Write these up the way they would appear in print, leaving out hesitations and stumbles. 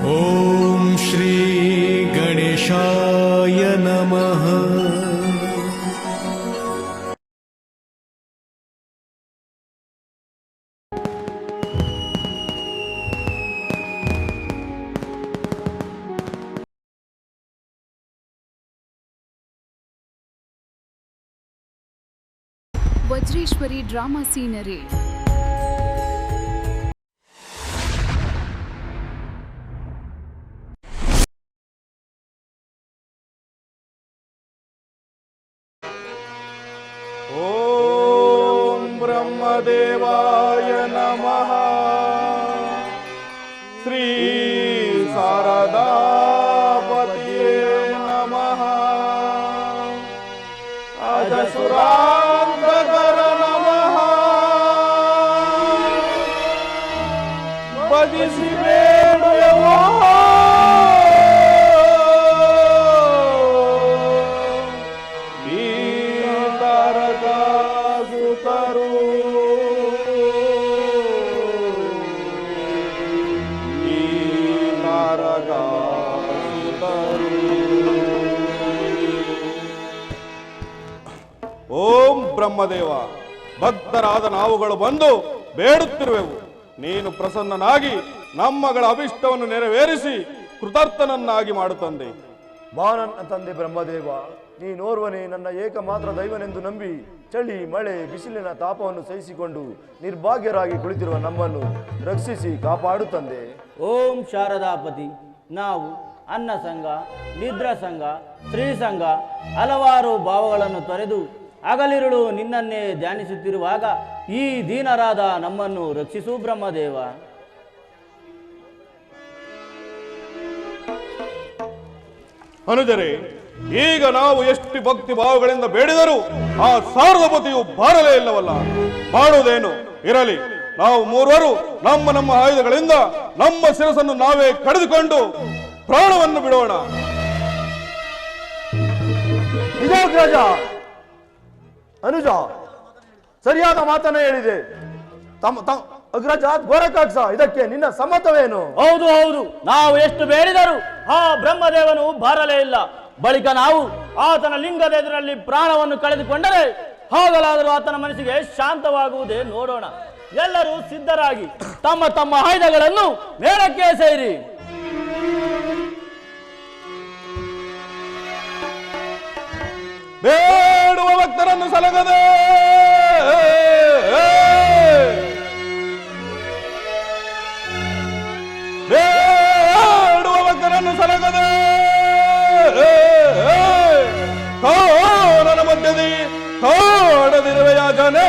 ಓಂ ಶ್ರೀ ಗಣೇಶಾಯ ನಮಃ. Vajreshwari drama scenery. ಓಂ ಬ್ರಹ್ಮದೇವಾಯ ನಮಃ. ಶ್ರೀ ಶಾರದಾಪತಿಯೇ ನಮಃ. ಅಜಸುರಾಂಧಕರ ನಮಃ. ಭಜಿಸಿ ಬೇಡುವೆವೋ ಈ ತಾರಕಾಸುತರು. ಈ ತಾರಕಾಸುತರು. ಓಂ ಬ್ರಹ್ಮದೇವ, ಭಕ್ತರಾದ ನಾವುಗಳು ಬಂದು ಬೇಡುತ್ತಿರುವೆವು. ನೀನು ಪ್ರಸನ್ನನಾಗಿ ನಮ್ಮಗಳ ಅಭಿಷ್ಟವನ್ನು ನೆರವೇರಿಸಿ ಕೃತಾರ್ಥನನ್ನಾಗಿ ಮಾಡುತ್ತಂದೆ. ನನ್ನ ತಂದೆ ಬ್ರಹ್ಮದೇವ, ನೀನೋರ್ವನೇ ನನ್ನ ಏಕಮಾತ್ರ ದೈವನೆಂದು ನಂಬಿ ಚಳಿ ಮಳೆ ಬಿಸಿಲಿನ ತಾಪವನ್ನು ಸಹಿಸಿಕೊಂಡು ನಿರ್ಭಾಗ್ಯರಾಗಿ ಕುಳಿತಿರುವ ನಮ್ಮನ್ನು ರಕ್ಷಿಸಿ ಕಾಪಾಡು ತಂದೆ. ಓಂ ಶಾರದಾಪತಿ, ನಾವು ಅನ್ನ ಸಂಘ, ನಿದ್ರಾ ಸಂಘ, ಸ್ತ್ರೀ ಸಂಘ ಹಲವಾರು ಭಾವಗಳನ್ನು ತೊರೆದು ಹಗಲಿರುಳು ನಿನ್ನನ್ನೇ ಧ್ಯಾನಿಸುತ್ತಿರುವಾಗ ಈ ದೀನರಾದ ನಮ್ಮನ್ನು ರಕ್ಷಿಸು ಬ್ರಹ್ಮದೇವ. ಅನುಜರೇ, ಈಗ ನಾವು ಎಷ್ಟು ಭಕ್ತಿ ಭಾವಗಳಿಂದ ಬೇಡಿದರೂ ಆ ಶಾರದಾಪತಿಯು ಬಾರಲೇ ಇಲ್ಲವಲ್ಲ. ಮಾಡುವುದೇನು ಇರಲಿ, ನಾವು ಮೂವರು ನಮ್ಮ ನಮ್ಮ ಆಯುಧಗಳಿಂದ ನಮ್ಮ ಶಿರಸನ್ನು ನಾವೇ ಕಡಿದುಕೊಂಡು ಪ್ರಾಣವನ್ನು ಬಿಡೋಣ. ನಿಜಾಗ್ರಜ, ಅನುಜ ಸರಿಯಾದ ಮಾತನ್ನ ಹೇಳಿದೆ. ಅಗ್ರಜ ಗೋರಕಾಕ್ಷ, ಇದಕ್ಕೆ ನಿನ್ನ ಸಮ್ಮತವೇನು? ಹೌದು ಹೌದು, ನಾವು ಎಷ್ಟು ಬೇಡಿದರೂ ಆ ಬ್ರಹ್ಮದೇವನು ಬಾರಲೇ ಇಲ್ಲ. ಬಳಿಕ ನಾವು ಆತನ ಲಿಂಗದ ಎದುರಲ್ಲಿ ಪ್ರಾಣವನ್ನು ಕಳೆದುಕೊಂಡರೆ ಹಾಗಲಾದರೂ ಆತನ ಮನಸ್ಸಿಗೆ ಶಾಂತವಾಗುವುದೇ ನೋಡೋಣ. ಎಲ್ಲರೂ ಸಿದ್ಧರಾಗಿ ತಮ್ಮ ತಮ್ಮ ಆಯುಧಗಳನ್ನು ಮೇಳಕ್ಕೆ ಸೇರಿ. ಬೇಡುವ ಭಕ್ತರನ್ನು ಸಲಗದೆ ಬೇಡುವ ಭಕ್ತರನ್ನು ಸಲಗದೆ ಕಾನನ ಮಧ್ಯದಿ ಕಾಡದಿರುವೆ ಯಾಜನೆ.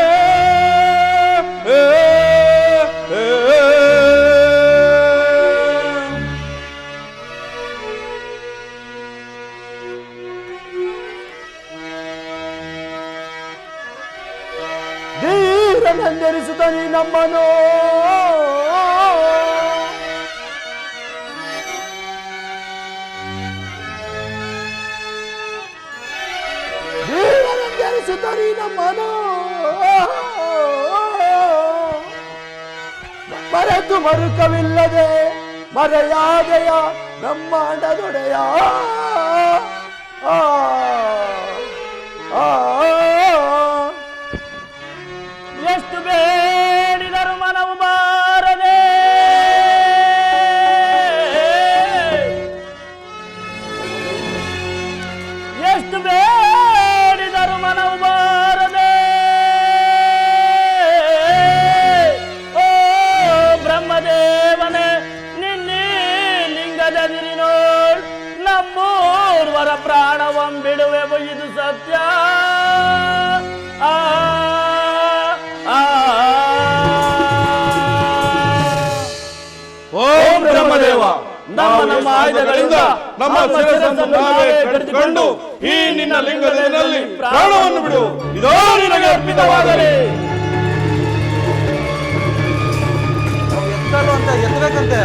ಧೀರನೆಂದೆನಿಸುತ್ತ ನೀ ನಮ್ಮನು ಮರೆತು ಮರುಕವಿಲ್ಲದೆ ಮರೆಯಾದೆಯ ಬ್ರಹ್ಮಾಂಡದೊಡೆಯ. ಎಷ್ಟು ಬೇಡಿದರು ಮನವು ಬಾರದೆ, ಎಷ್ಟು ಬೇಡಿದರು ಮನವು ಬಾರದೆ. ಓ ಬ್ರಹ್ಮದೇವನೇ, ನಿನ್ನಿ ಲಿಂಗದದಿರಿ ನೋಡ್ ನಮ್ಮೂರ್ವರ ಪ್ರಾಣವಂ ಬಿಡುವೆವು, ಇದು ಸತ್ಯ. ಓಂ ಬ್ರಹ್ಮದೇವ, ನಮ್ಮ ಆಯುಧಗಳಿಂದ ನಮ್ಮ ಶಿರಸ್ಸನ್ನು ನಾವೇ ಕಡಿದುಕೊಂಡು ಈ ನಿನ್ನ ಲಿಂಗದಲ್ಲಿ ಪ್ರಾಣವನ್ನು ಬಿಡು. ಇದೋ ನಿನಗೆ ಅರ್ಪಿತವಾಗಲಿ. ಅಂತ ಎತ್ತಬೇಕಂತೆ.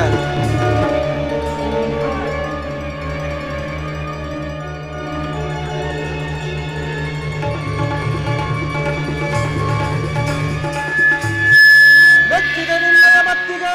ಮತ್ತಿಗೆ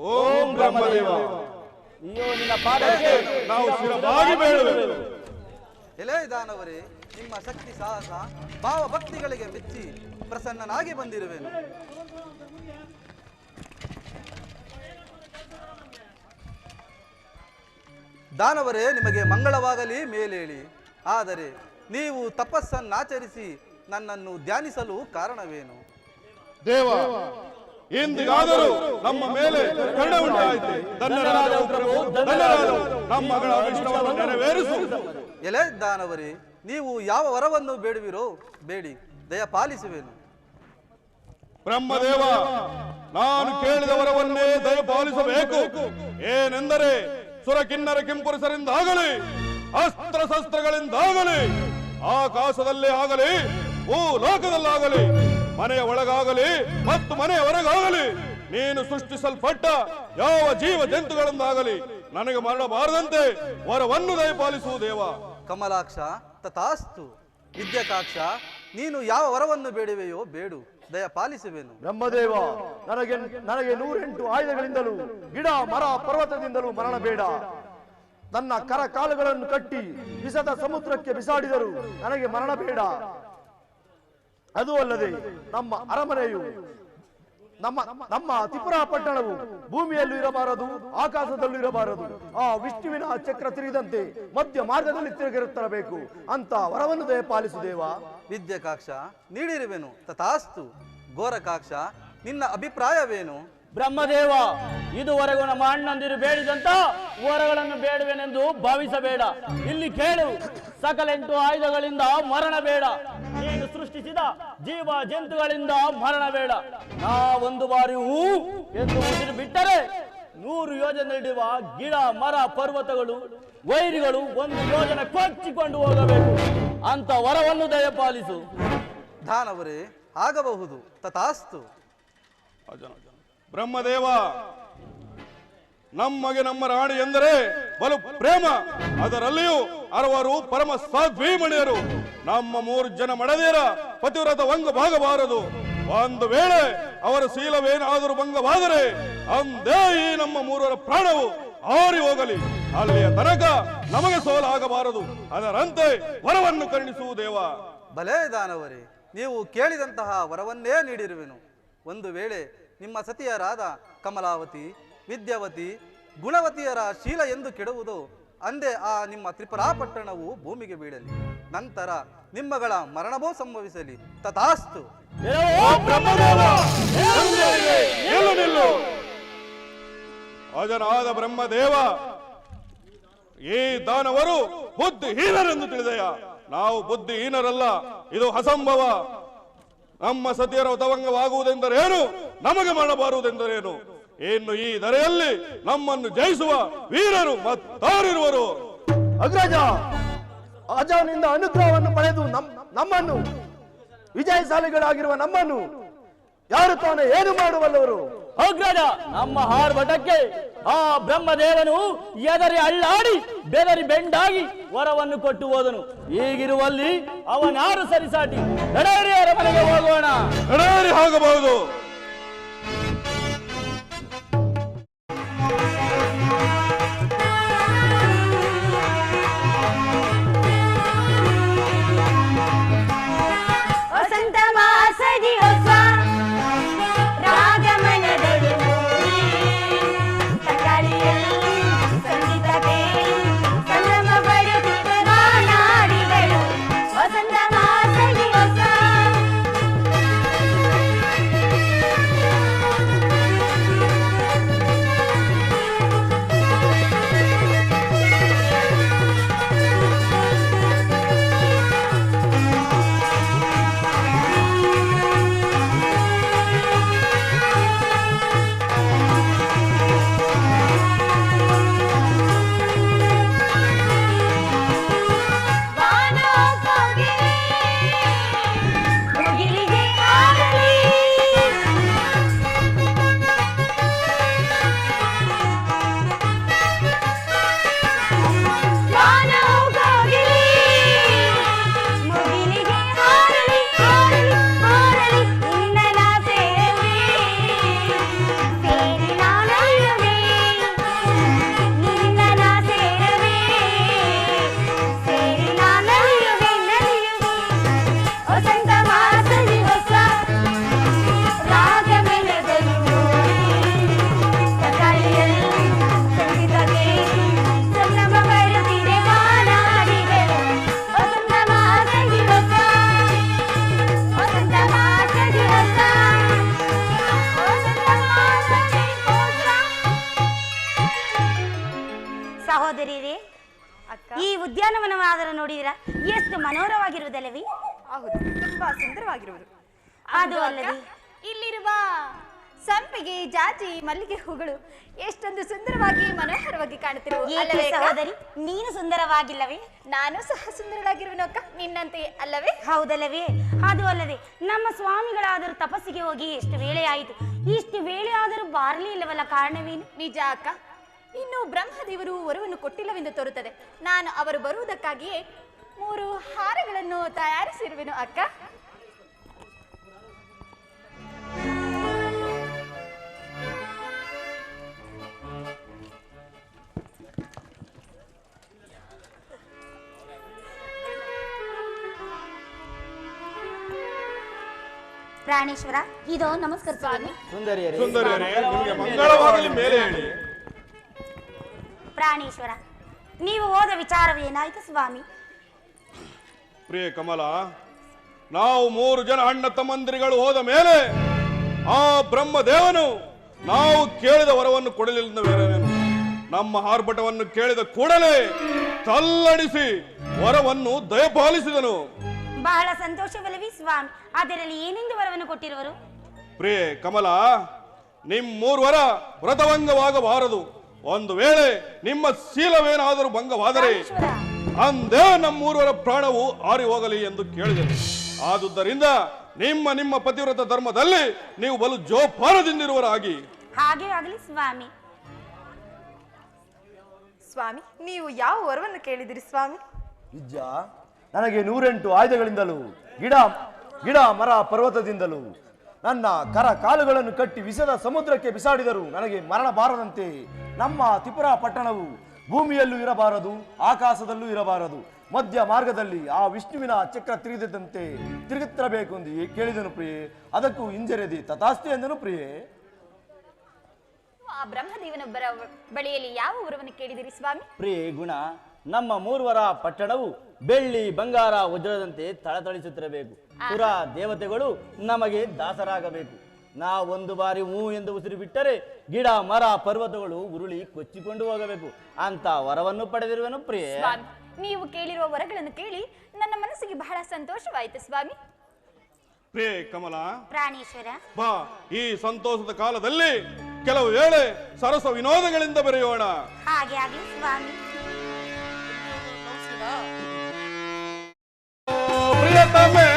ಓಂ ಬ್ರಹ್ಮದೇವ, ಅಯ್ಯೋ ನಿನ್ನ ಪಾದಕ್ಕೆ ನಾವು ಶಿರಬಾಗಿ ಬೇಡುವೆವು. ಎಲೆ ದಾನವರೇ, ನಿಮ್ಮ ಶಕ್ತಿ ಸಾಹಸ ಭಾವ ಭಕ್ತಿಗಳಿಗೆ ಮೆಚ್ಚಿ ಪ್ರಸನ್ನನಾಗಿ ಬಂದಿರುವೆನು. ದಾನವರೇ, ನಿಮಗೆ ಮಂಗಳವಾಗಲಿ ಮೇಲೇಳಿ. ಆದರೆ ನೀವು ತಪಸ್ಸನ್ನಾಚರಿಸಿ ನನ್ನನ್ನು ಧ್ಯಾನಿಸಲು ಕಾರಣವೇನು? ದೇವ, ಎಂದಿಗಾದರೂ ನಮ್ಮ ಮೇಲೆ ಕರುಣೆ ಉಂಟಾಯಿತು. ಧನ್ಯರಾದವು ಪ್ರಭು, ಧನ್ಯರಾದವು. ನಮ್ಮ ಮಗಳ ಅಭಿಷ್ಟವನ್ನು ನೆರವೇರಿಸು. ಎಲೆ ದಾನವರೇ, ನೀವು ಯಾವ ವರವನ್ನು ಬೇಡುವಿರೋ ಬೇಡಿ, ದಯ ಪಾಲಿಸುವೆನು. ಬ್ರಹ್ಮದೇವ, ನಾನು ಕೇಳಿದ ವರವನ್ನೇ ದಯಪಾಲಿಸಬೇಕು. ಏನೆಂದರೆ ಸುರ ಕಿನ್ನರ ಕಿಂಪುರುಷರಿಂದಾಗಲಿ, ಅಸ್ತ್ರ ಶಸ್ತ್ರಗಳಿಂದಾಗಲಿ, ಆಕಾಶದಲ್ಲೇ ಆಗಲಿ, ಭೂಲೋಕದಲ್ಲಾಗಲಿ, ಮನೆಯ ಒಳಗಾಗಲಿ ಮತ್ತು ಮನೆಯ ಹೊರಗಾಗಲಿ, ನೀನು ಸೃಷ್ಟಿಸಲ್ಪಟ್ಟ ಯಾವ ಜೀವ ಜಂತುಗಳಿಂದಾಗಲಿ ನನಗೆ ಮರಣಬಾರದಂತೆ ವರವನ್ನು ದಯಪಾಲಿಸುವ ದೇವ. ಕಮಲಾಕ್ಷ ತಥಾಸ್ತು. ವಿದ್ಯಾಕಾಕ್ಷ, ನೀನು ಯಾವ ವರವನ್ನು ಬೇಡುವೆಯೋ ಬೇಡು, ದಯ ಪಾಲಿಸುವೆನು. ಬ್ರಹ್ಮದೇವ, ನನಗೆ 108 ಆಯುಧಗಳಿಂದಲೂ ಗಿಡ ಮರ ಪರ್ವತದಿಂದಲೂ ಮರಣ ಬೇಡ. ನನ್ನ ಕರ ಕಾಲುಗಳನ್ನು ಕಟ್ಟಿ ವಿಷದ ಸಮುದ್ರಕ್ಕೆ ಬಿಸಾಡಿದರು ನನಗೆ ಮರಣ ಬೇಡ. ಅದು ಅಲ್ಲದೆ ನಮ್ಮ ಅರಮನೆಯು ನಮ್ಮ ತ್ರಿಪುರಾ ಪಟ್ಟಣವು ಭೂಮಿಯಲ್ಲೂ ಇರಬಾರದು, ಆಕಾಶದಲ್ಲೂ ಇರಬಾರದು. ಆ ವಿಷ್ಣುವಿನ ಚಕ್ರ ತಿರುಗಿದಂತೆ ಮಧ್ಯ ಮಾರ್ಗದಲ್ಲಿ ತಿರುಗಿರುತ್ತಿರಬೇಕು ಅಂತ ವರವನ್ನು ದಯಪಾಲಿಸು ದೇವ. ವಿದ್ಯಾಕಾಕ್ಷ, ನೀಡಿರುವೆನು ತಥಾಸ್ತು. ಘೋರಕಾಕ್ಷ, ನಿನ್ನ ಅಭಿಪ್ರಾಯವೇನು? ಬ್ರಹ್ಮದೇವ, ಇದುವರೆಗೂ ನಮ್ಮ ಅಣ್ಣಂದಿರು ಬೇಡಿದಂತ ವರಗಳನ್ನು ಬೇಡುವೆನೆಂದು ಭಾವಿಸಬೇಡ. ಇಲ್ಲಿ ಕೇಳು, ಸಕಲ 8 ಆಯುಧಗಳಿಂದ ಮರಣ ಬೇಡ. ನೀನು ಸೃಷ್ಟಿಸಿದ ಜೀವ ಜಂತುಗಳಿಂದ ಮರಣ ಬೇಡ. ನಾ ಒಂದು ಬಾರಿ ಹೂ ಎಂದು ಉಸಿರು ಬಿಟ್ಟರೆ 100 ಯೋಜನೆ ನಡೆಯುವ ಗಿಡ ಮರ ಪರ್ವತಗಳು ವೈರಿಗಳು 1 ಯೋಜನೆ ಕೊಚ್ಚಿಕೊಂಡು ಹೋಗಬೇಕು ಅಂತ ವರವನ್ನು ದಯಪಾಲಿಸು. ದಾನವರೇ, ಆಗಬಹುದು ತಥಾಸ್ತು. ಬ್ರಹ್ಮದೇವ, ನಮಗೆ ನಮ್ಮ ರಾಣಿ ಎಂದರೆ ಬಲು ಪ್ರೇಮ. ಅದರಲ್ಲಿಯೂ 60 ಪರಮ ಸಾಧ್ವೀಮಣಿಯರು. ನಮ್ಮ 3 ಜನ ಮಡದಿಯರ ಪತಿವ್ರತ ಭಂಗವಾಗಬಾರದು. ಒಂದು ವೇಳೆ ಅವರ ಶೀಲವೇನಾದರೂ ಭಂಗವಾದರೆ ಅಂದೇ ಈ ನಮ್ಮ 3ರ ಪ್ರಾಣವು ಹಾರಿ ಹೋಗಲಿ. ಅಲ್ಲಿಯ ತನಕ ನಮಗೆ ಸೋಲಾಗಬಾರದು. ಅದರಂತೆ ವರವನ್ನು ಕರುಣಿಸುವ ದೇವ. ಭಲೇ ದಾನವರೇ, ನೀವು ಕೇಳಿದಂತಹ ವರವನ್ನೇ ನೀಡಿರುವೆನು. ಒಂದು ವೇಳೆ ನಿಮ್ಮ ಸತಿಯರಾದ ಕಮಲಾವತಿ, ವಿದ್ಯಾವತಿ, ಗುಣವತಿಯರ ಶೀಲ ಎಂದು ಕೆಡುವುದು, ಅಂದೇ ಆ ನಿಮ್ಮ ತ್ರಿಪುರಾ ಪಟ್ಟಣವು ಭೂಮಿಗೆ ಬೀಳಲಿ. ನಂತರ ನಿಮ್ಮಗಳ ಮರಣವೂ ಸಂಭವಿಸಲಿ. ತಥಾಸ್ತು. ಅಜನಾದ ಬ್ರಹ್ಮದೇವ, ಈ ದಾನವರು ಬುದ್ಧಿಹೀನರೆಂದು ತಿಳಿದೆಯ? ನಾವು ಬುದ್ಧಿಹೀನರಲ್ಲ, ಇದು ಅಸಂಭವ. ನಮ್ಮ ಸತಿಯರ ತವಂಗವಾಗುವುದೆಂದರೇನು, ನಮಗೆ ಮಾಡಬಾರುವುದೆಂದರೇನು? ಇನ್ನು ಈ ಧರೆಯಲ್ಲಿ ನಮ್ಮನ್ನು ಜಯಿಸುವ ವೀರರು ಮತ್ತಾರಿರುವರು? ಅಗ್ರಜ, ಅಜನಿಂದ ಅನುಗ್ರಹವನ್ನು ಪಡೆದು ನಮ್ಮನ್ನು ವಿಜಯಶಾಲಿಗಳಾಗಿರುವ ನಮ್ಮನ್ನು ಯಾರು ತಾನೇ ಏನು ಮಾಡುವಲ್ಲವರು? ಅಗ್ರಜ ನಮ್ಮ ಹಾರ್ಭಟಕ್ಕೆ ಆ ಬ್ರಹ್ಮದೇವನು ಎದರಿ ಅಳ್ಳಾಡಿ ಬೆದರಿ ಬೆಂಡಾಗಿ ವರವನ್ನು ಕೊಟ್ಟು ಹೋದನು. ಹೀಗಿರುವಲ್ಲಿ ಅವನಾರು ಸರಿಸಾಟಿ. ನಡೆಯರಿ ಅರಮನೆಗೆ ಹೋಗೋಣ. ನಡೆಯರಿ ಹೋಗಬಹುದು. ವಸಂತ ಮಾಸದಿ ಹೊಸ ರಾಗಮನದಳು ತಂಗಾಳಿಯಲ್ಲಿ ಸಂಗೀತ ಕೇಳಿ ಸಂಭ್ರಮ ಪಡುತ್ತಿದ್ದ ನಾಡಿಗಳು. ವಸಂತ ಮಾಸದಿ ಹೊಸ ಸಹೋದರಿಯರೇ, ಈ ಉದ್ಯಾನವನವಾದರೂ ನೋಡಿದಿರಾ? ಎಷ್ಟು ಮನೋಹರವಾಗಿರುವುದಲ್ಲವೇ? ಹೌದು, ತುಂಬಾ ಸುಂದರವಾಗಿರುವುದು. ಅದು ಅಲ್ಲದೆ ಇಲ್ಲಿರುವ ಸಂಪಿಗೆ, ಜಾಜಿ, ಮಲ್ಲಿಗೆ ಹೂಗಳು ಎಷ್ಟೊಂದು ಸುಂದರವಾಗಿ ಮನೋಹರವಾಗಿ ಕಾಣುತ್ತಿರುವ. ಏಕೆ ಸಹೋದರಿ, ನೀನು ಸುಂದರವಾಗಿಲ್ಲವೇ? ನಾನು ಸಹ ಸುಂದರವಾಗಿರುವೆನು ಅಕ್ಕ, ನಿನ್ನಂತೆ ಅಲ್ಲವೇ? ಹೌದಲ್ಲವೇ? ಅದು ಅಲ್ಲದೆ ನಮ್ಮ ಸ್ವಾಮಿಗಳಾದರೂ ತಪಸ್ಸಿಗೆ ಹೋಗಿ ಎಷ್ಟು ವೇಳೆ ಆಯಿತು, ಇಷ್ಟು ವೇಳೆ ಆದರೂ ಬಾರಲೇ ಇಲ್ಲವಲ್ಲ, ಕಾರಣವೇನು? ನಿಜ ಅಕ್ಕ, ಇನ್ನು ಬ್ರಹ್ಮದೇವರು ವರವನ್ನು ಕೊಟ್ಟಿಲ್ಲವೆಂದು ತೋರುತ್ತದೆ. ನಾನು ಅವರು ಬರುವುದಕ್ಕಾಗಿಯೇ 3 ಹಾರಗಳನ್ನು ತಯಾರಿಸಿರುವೆನು ಅಕ್ಕ. ಪ್ರಾಣೇಶ್ವರ, ಇದೋ ನಮಸ್ಕಾರ ಸ್ವಾಮಿ. ಸುಂದರಿಯರೇ, ಸುಂದರಿಯರೇ, ನಿಮಗೆ ಮಂಗಳವಾಗಲಿ ಮೇಲೆ ಹೇಳಿ. ಪ್ರಾಣೇಶ್ವರ, ನೀವು ಹೋದ ವಿಚಾರವೇನಾಯಿತು ಸ್ವಾಮಿ? ಪ್ರಿಯ ಕಮಲ, ನಾವು 3 ಜನ ಅಣ್ಣ ತಮ್ಮಂದಿರಿಗಳು ಹೋದ ಮೇಲೆ ಆ ಬ್ರಹ್ಮದೇವನು ನಾವು ಕೇಳಿದ ವರವನ್ನು ಕೊಡಲಿಲ್ಲ. ಬೇರೇನೇನು ನಮ್ಮ ಆರ್ಭಟವನ್ನು ಕೇಳಿದ ಕೂಡಲೇ ತಲ್ಲಡಿಸಿ ವರವನ್ನು ದಯಪಾಲಿಸಿದನು. ಬಹಳ ಸಂತೋಷವಲ್ಲವೇ ಸ್ವಾಮಿ? ಅದರಲ್ಲಿ ಏನೆಂದು ವರವನ್ನು ಕೊಟ್ಟಿರುವರು? ಪ್ರಿಯೆ ಕಮಲ, ನಿಮ್ಮ 3 ವರ ವ್ರತಭಂಗವಾಗಬಾರದು. ಒಂದು ವೇಳೆ ನಿಮ್ಮ ಶೀಲವೇನಾದರೂ ಭಂಗವಾದರೆ ಅಂದೇ ನಮ್ಮ 3 ವರ ಪ್ರಾಣವು ಆರಿ ಹೋಗಲಿ ಎಂದು ಕೇಳಿದರು. ಆದುದರಿಂದ ನಿಮ್ಮ ಪತಿವ್ರತ ಧರ್ಮದಲ್ಲಿ ನೀವು ಬಲು ಜೋಪಾನದಿಂದಿರುವರಾಗಿ. ಹಾಗೆ ಆಗಲಿ ಸ್ವಾಮಿ. ಸ್ವಾಮಿ, ನೀವು ಯಾವ ವರವನ್ನು ಕೇಳಿದಿರಿ ಸ್ವಾಮಿ? ವಿದ್ಯ, ನನಗೆ 108 ಆಯುಧಗಳಿಂದಲೂ ಗಿಡ ಮರ ಪರ್ವತದಿಂದಲೂ ನನ್ನ ಕರ ಕಾಲುಗಳನ್ನು ಕಟ್ಟಿ ವಿಷದ ಸಮುದ್ರಕ್ಕೆ ಬಿಸಾಡಿದರು ನನಗೆ ಮರಣ ಬಾರದಂತೆ ನಮ್ಮ ತ್ರಿಪುರ ಪಟ್ಟಣವು ಭೂಮಿಯಲ್ಲೂ ಇರಬಾರದು, ಆಕಾಶದಲ್ಲೂ ಇರಬಾರದು, ಮಧ್ಯ ಮಾರ್ಗದಲ್ಲಿ ಆ ವಿಷ್ಣುವಿನ ಚಕ್ರ ತಿರುಗುತ್ತಿರಬೇಕು ಎಂದು ಕೇಳಿದನು ಪ್ರಿಯೆ. ಅದಕ್ಕೂ ಹಿಂಜರಿದಿ ತಥಾಸ್ತಿ ಎಂದನು ಪ್ರಿಯೆ. ಆ ಬ್ರಹ್ಮದೇವನ ಬಳಿಯಲ್ಲಿ ಯಾವ ವರವನ್ನು ಕೇಳಿದಿರಿ ಸ್ವಾಮಿ? ಪ್ರಿಯೆ ಗುಣ, ನಮ್ಮ 3 ವರ ಪಟ್ಟಣವು ಬೆಳ್ಳಿ ಬಂಗಾರ ವಜ್ರದಂತೆ ಥಳಥಳಿಸುತ್ತಿರಬೇಕು. ಪುರ ದೇವತೆಗಳು ನಮಗೆ ದಾಸರಾಗಬೇಕು. ನಾವೊಂದು ಬಾರಿ ಹೂ ಎಂದು ಉಸಿರು ಬಿಟ್ಟರೆ ಗಿಡ ಮರ ಪರ್ವತಗಳು ಉರುಳಿ ಕೊಚ್ಚಿಕೊಂಡು ಹೋಗಬೇಕು. ಅಂತ ವರವನ್ನು ಪಡೆದಿರುವೆನು ಪ್ರಿಯೆ. ಸ್ವಾಮಿ, ನೀವು ಕೇಳಿರುವ ವರಗಳನ್ನು ಕೇಳಿ ನನ್ನ ಮನಸ್ಸಿಗೆ ಬಹಳ ಸಂತೋಷವಾಯಿತು ಸ್ವಾಮಿ. ಪ್ರಿಯೆ ಕಮಲ, ಪ್ರಾಣೇಶ್ವರ, ಬಾ, ಈ ಸಂತೋಷದ ಕಾಲದಲ್ಲಿ ಕೆಲವು ವೇಳೆ ಸರಸ ವಿನೋದಗಳಿಂದ ಬೆರೆಯೋಣ. ಹಾಗೆ ಆಗಲಿ ಸ್ವಾಮಿ. ಪ್ರಿಯತಮೆ,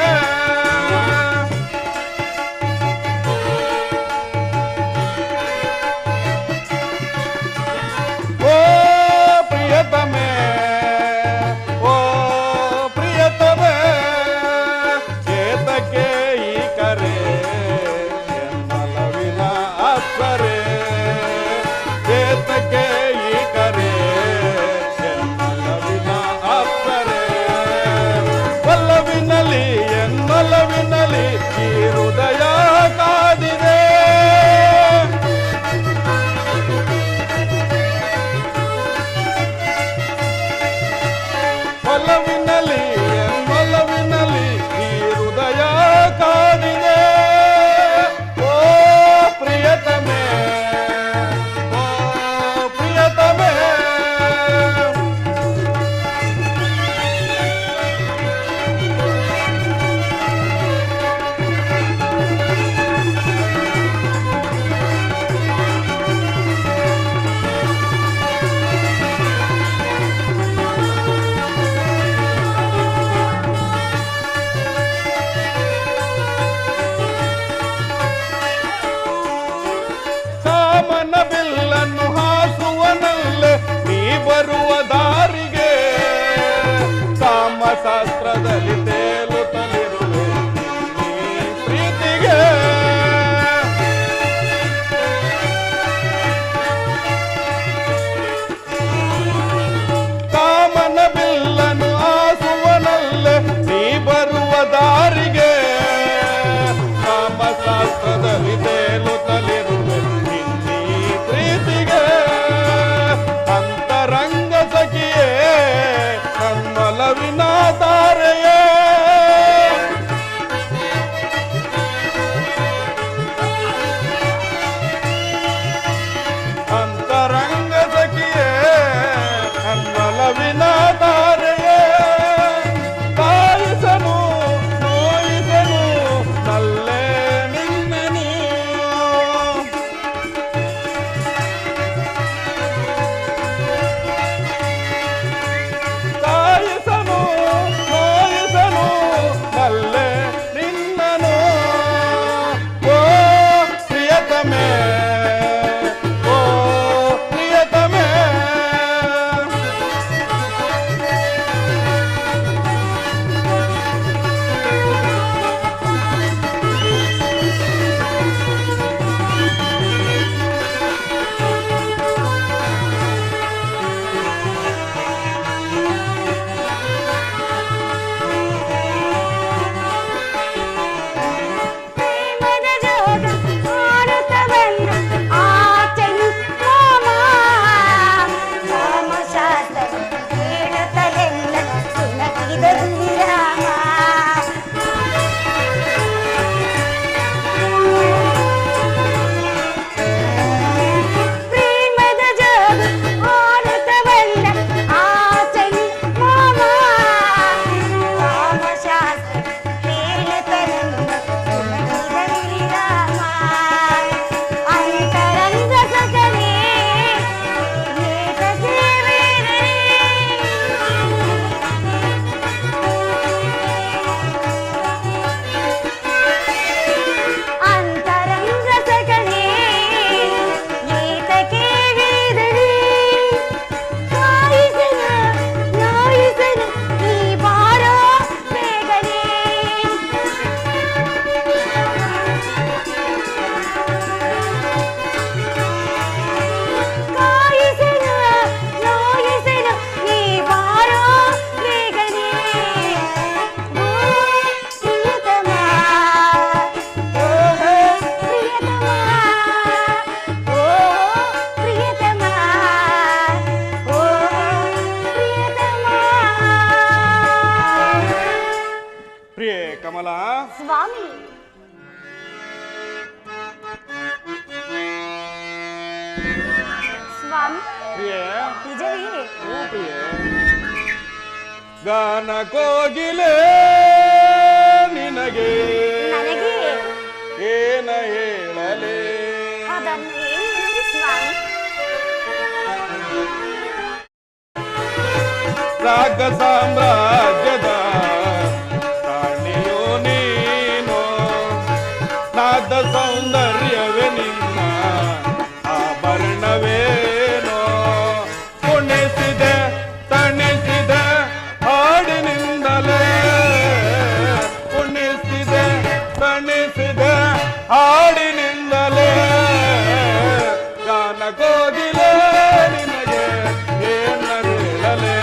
ಸ್ವಾಮಿ ಸ್ವಾಮಿ ಪ್ರಿಯೆ ನಿಜವೇ? ಓ ಪ್ರಿಯೆ ಗಾನ ಕೋಗಿಲೆ ನಿನಗೆ ನನಗೆ ಏನ ಹೇಳಲೇ ಅದನ್ನು ಹೇಳಿ ಸ್ವಾಮಿ. ರಾಗ ಸಾಮ್ರಾಜ್ಯದ ರಾಣಿಯೋ ನೀನು ನಾದ ಸೌಂದರ್ಯವೇ ನಿನ್ನ ಆಭರಣವೇನೋ ಕುಣಿಸಿದೆ ತಣಿಸಿದೆ ಹಾಡಿನಿಂದಲೇ ಕುಣಿಸಿದೆ ತಣಿಸಿದೆ ಹಾಡಿನಿಂದಲೇ ಗಾನ ಕೋಗಿಲೆ ನಿನಗೆ ಏನ ಹೇಳಲೇ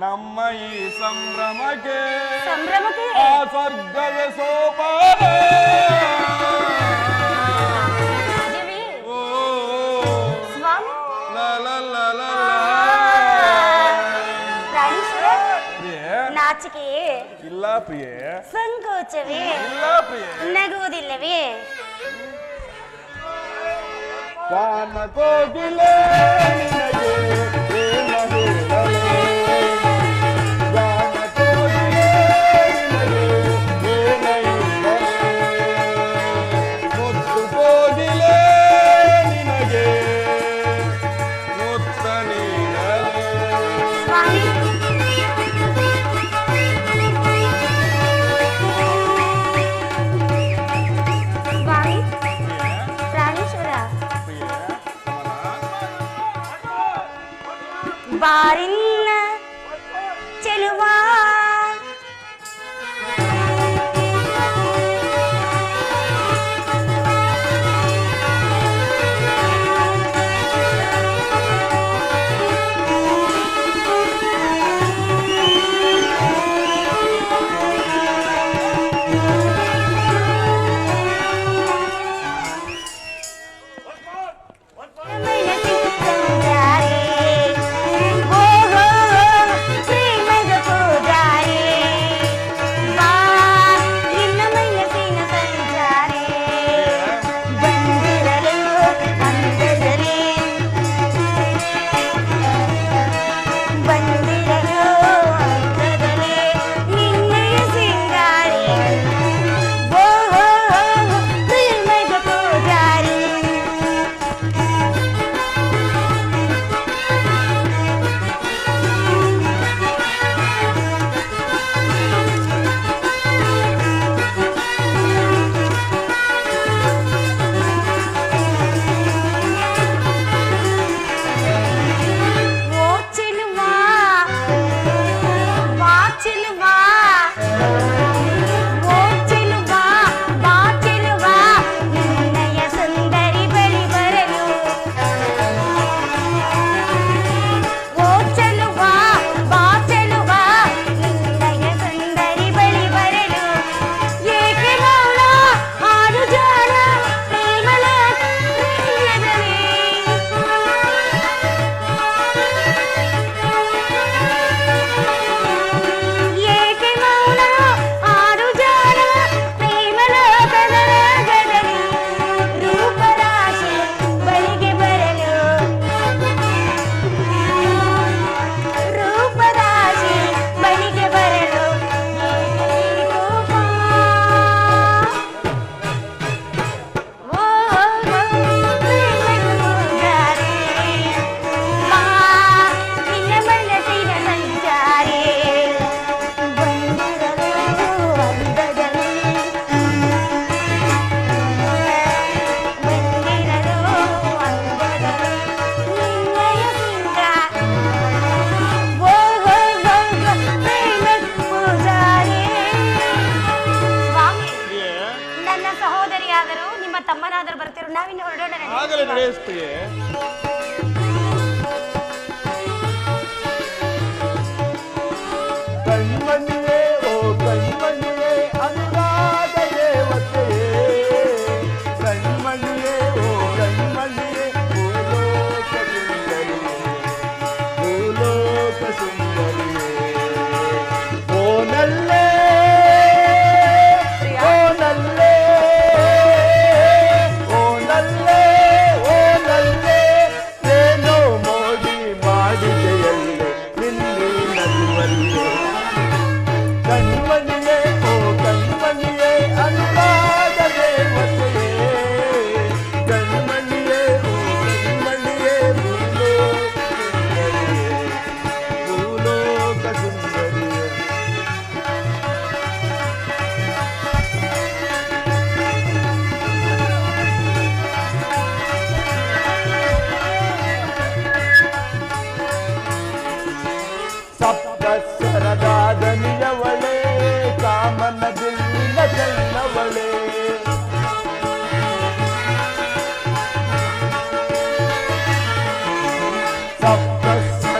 ನಮ್ಮ ಈ ಸಂಭ್ರಮಕ್ಕೆ ಆ ಸ್ವರ್ಗವೇ ಸೋಪಾನ ಓ ಲ ಲ ಲ ಲ ನಾಚಿಕೆಯೇ ಇಲ್ಲ ಪ್ರಿಯೆ ಸಂಕೋಚವೇ ಇಲ್ಲ ಪ್ರಿಯೆ ನಗುವುದಿಲ್ಲವೇ ಗಾನ ಕೋಗಿಲೆ ನಿನಗೆ ಏನ ಹೇಳಲೇ ಗಾನ ಕೋಗಿಲೆ ನಿನಗೆ ಏನ ಹೇಳಲೇ ಮುತ್ತು ಕೋಗಿಲೆ ನಿನಗೆ ಮುತ್ತ ನೀಡಲೇ ಬಾರಿನ್ನ ಚೆಲುವಾ ಶ್ರೀಮಂತ ಪೂಜಾ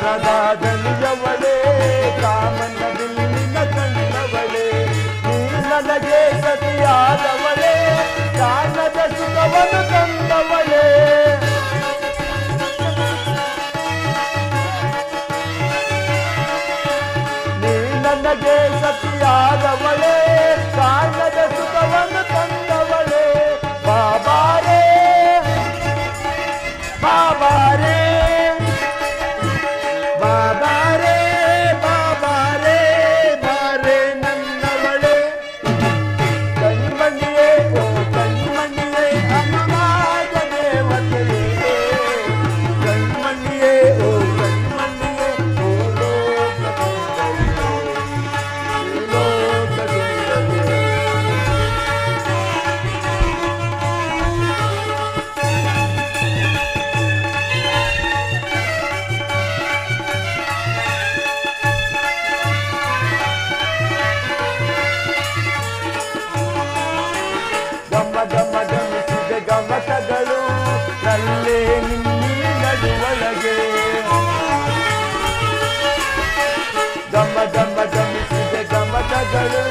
ಗಾನದ ದನಿಯವಳೆ ಕಾಮನ ಬಿಲ್ಲಿನ ಕಣ್ಣವಳೆ ನೀ ನನಗೆ ಸತಿಯಾದವಳೆ ಗಾನದ ಸುಖವನ್ನು ತಂದವಳೆ ನೀ ನನಗೆ ಸತಿಯಾದವಳೆ ಗಾನದ ಸುಖವನ್ನು ತಂದವಳೆ ಬಾಬಾರೇ ಬಾಬಾರೇ ಬಾಬಾರೇ ಬಾಬಾರೇ ಬಾರೇ ನನ್ನವಳೆ ಕಣ್ಮಣಿಯೇ ಓ ಕಣ್ಮಣಿಯೇ ಅನುರಾಗ ದೇವತೆಯೇ ಕಣ್ಮಣಿಯೇ ಓ ಕಣ್ಮಣಿಯೇ ಓ ಲೋಕ ಸುಂದರಿಯೇ ಗಮ ಗಮ ಗಮಿಸಿದ ಗಮಕಗಳು ನಲ್ಲೇ ನಿನ್ನಿ ನಡುವೊಳಗೆ ಗಮ ಗಮ ಗಮಿಸಿದ ಗಮಕಗಳು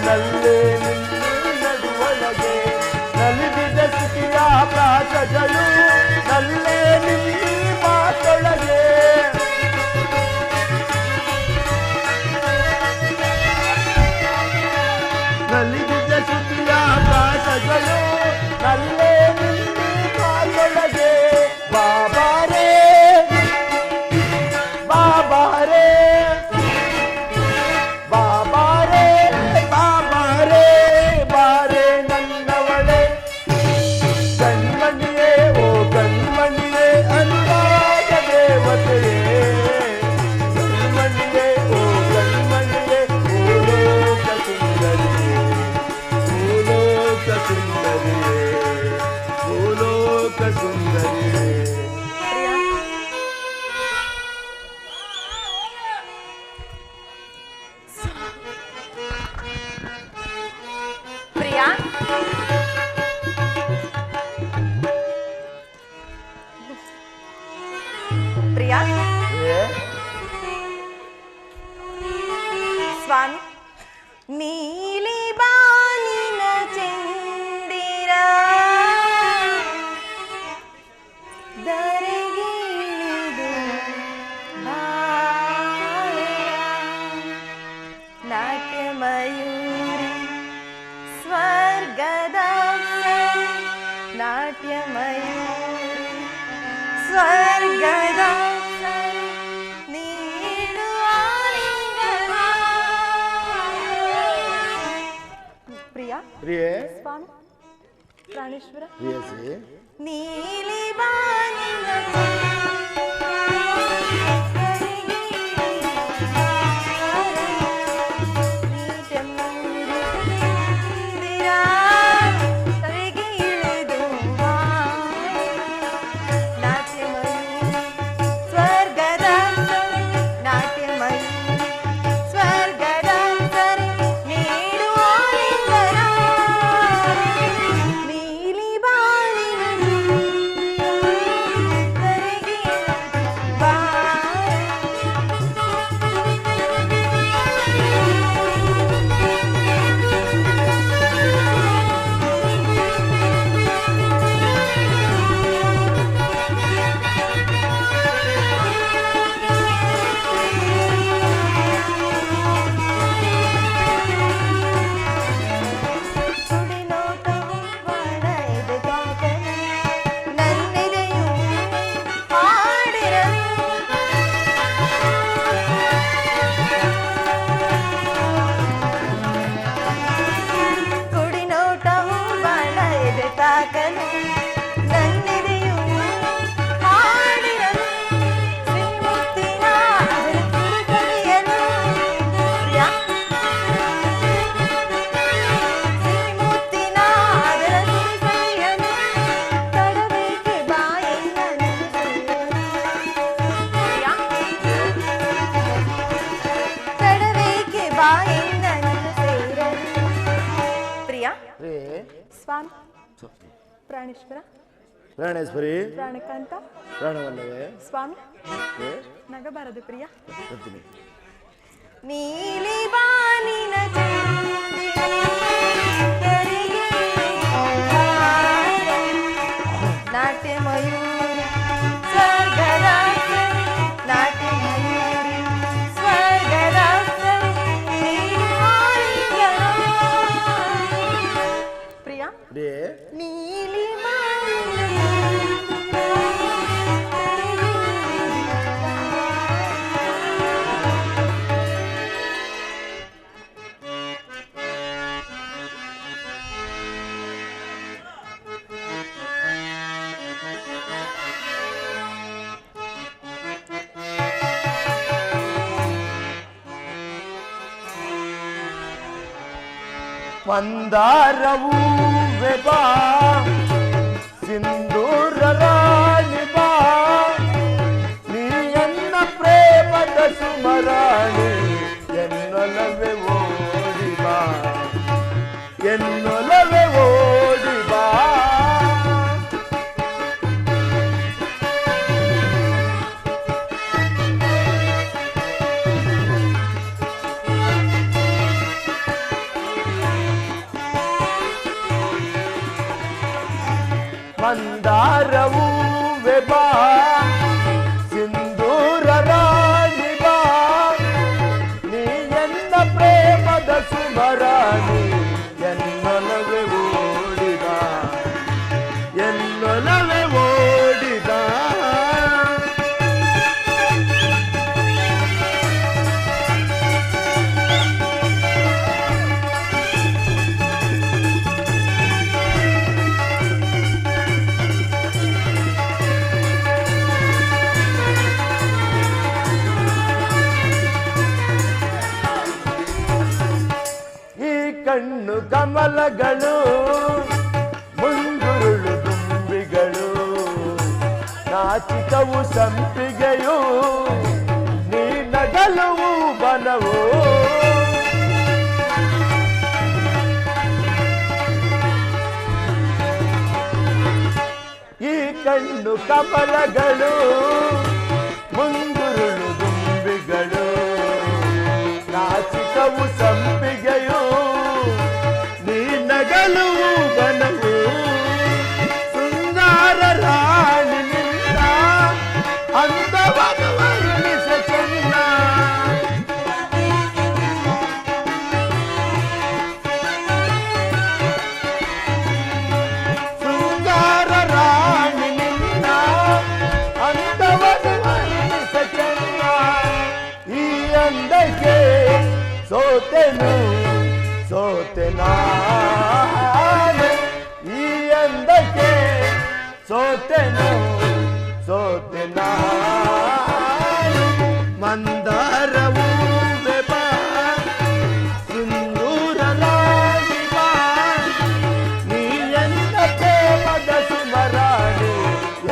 ನಲ್ಲೇ ನಿನ್ನಿ ನಡುವೊಳಗೆ ನಲಿದಿದ ಸುಖಿಯ ಪ್ರಾಸಗಳು ನಲ್ಲೇ ನಿನ್ನಿ ಮಾತೊಳಗೆ ನಲಿದಿದ ಸುಖಿಯ ಪ್ರಾಸಗಳು ನಲ್ಲೇ ನಿನ್ನಿ ಮಾತೊಳಗೆ ಬಾಬಾರೇ ಬಾಬಾರೇ ಬಾಬಾರೇ ಬಾಬಾರೇ ಬಾರೇ ನನ್ನವಳೆ ಕಣ್ಮಣಿಯೇ ಓ ಕಣ್ಮಣಿಯೇ ಅನುರಾಗ ದೇವತೆಯೇ ಕಣ್ಮಣಿಯೇ ಓ ಕಣ್ಮಣಿಯೇ ಓ ಲೋಕ ಸುಂದರಿಯೇ ಓ ಲೋಕ ಸುಂದರಿಯೇ ಓ ಲೋಕ ಸುಂದರಿಯೇ ಪ್ರಿಯಾ ಪ್ರಿಯಾ ಸ್ವಾಮಿ ನೀಲಿ ಬಾನಿನ ಚಂದಿರ ದರೆಗಿಳಿದು ನಾಟ್ಯ ಮಯೂರಿ ಸ್ವರ್ಗದ ನಾಟ್ಯ ಮಯೂರಿ ಸ್ವರ್ಗದ ಪ್ರಿಯಾ ಪ್ರಿಯೇ ಸ್ವಾಮಿ ಪ್ರಾಣೇಶ್ವರ ಪ್ರಿಯಸಿ ನೀಲಿ ಬಾನಿನ ಸ್ವಾಮಿ ಪ್ರಾಣೇಶ್ವರ ಪ್ರಾಣೇಶ್ವರಿ ಪ್ರಾಣಕಾಂತ ಪ್ರಾಣವಲ್ಲವೇ ಸ್ವಾಮಿ ಏ? ನಾನು ಆಗಬಾರದು ಪ್ರಿಯ. ಬರ್ತೀನಿ. ನೀಲಿ ಬಾನಿನ ನಾಟ್ಯ ಮಯೂರಿ ಸ್ವರ್ಗದ ನಾಟ್ಯ ಮಯೂರಿ ಸ್ವರ್ಗದ ಪ್ರಿಯ ನೀಲಿ ಮಂದಾರವೂ ಬಾ ಸಿಂಧೂರ ರಾಣಿ ಬಾ ನೀ ಎನ್ನ ಪ್ರೇಮದ ಸುಮರಾಣಿ ಎನ್ನೊಲವೆ ಓಡಿ ಬಾ ಎನ್ನೊಲವೆ ಓಡಿ ಬಾ ಮಂದಾರವೂ ಬಾ ಸಿಂಧೂರ ರಾಣಿ ಬಾ ನೀ ಎನ್ನ ಪ್ರೇಮದ ಸುಮರಾಣಿ ಎನ್ನೊಲವೆ ಓಡಿ ಬಾ ಎನ್ನೊಲವೆ ಓಡಿ ಬಾ ಕಣ್ಣು ಕಮಲಗಳು ಮುಂಗುರುಳು ದುಂಬಿಗಳು ನಾಚಿಕವು ಸಂಪಿಗೆಯು ನೀ ನಗಲುವು ಬನವು ಈ ಕಣ್ಣು ಕಮಲಗಳು ಮುಂಗುರುಳು ದುಂಬಿಗಳು ನಾಚಿಕವು ಸಂಪಿಗೆಯು ನಗಲುವು ಬನವು ಸುಂದರ ರಾಣಿ ನಿನ್ನ ಅಂದವನ್ನು ವರ್ಣಿಸ ಚೆನ್ನ ಸುಂದರ ರಾಣಿ ನಿನ್ನ ಅಂದವನ್ನು ವರ್ಣಿಸ ಚೆನ್ನ ಈ ಅಂದಕ್ಕೆ ಸೋತೆನು ಸೋತೆ ನಾನು ಈ ಅಂದಕ್ಕೆ ಸೋತೆನು ಸೋತೆ ನಾನು ಮಂದಾರವೂ ಬಾ ಸಿಂಧೂರ ರಾಣಿ ಬಾ ನೀ ಎನ್ನ ಪ್ರೇಮದ ಸುಮರಾಣಿ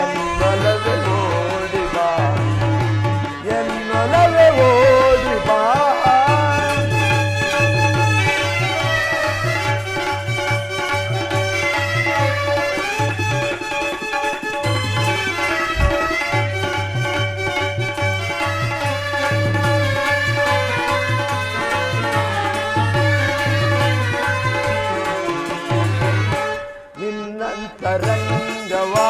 ಎನ್ನೊಲವೆ ಓಡಿ ಬಾ ಎನ್ನೊಲವೆ ಓಡಿ ಬಾ ನಿನ್ನಂತರಂಗವಾ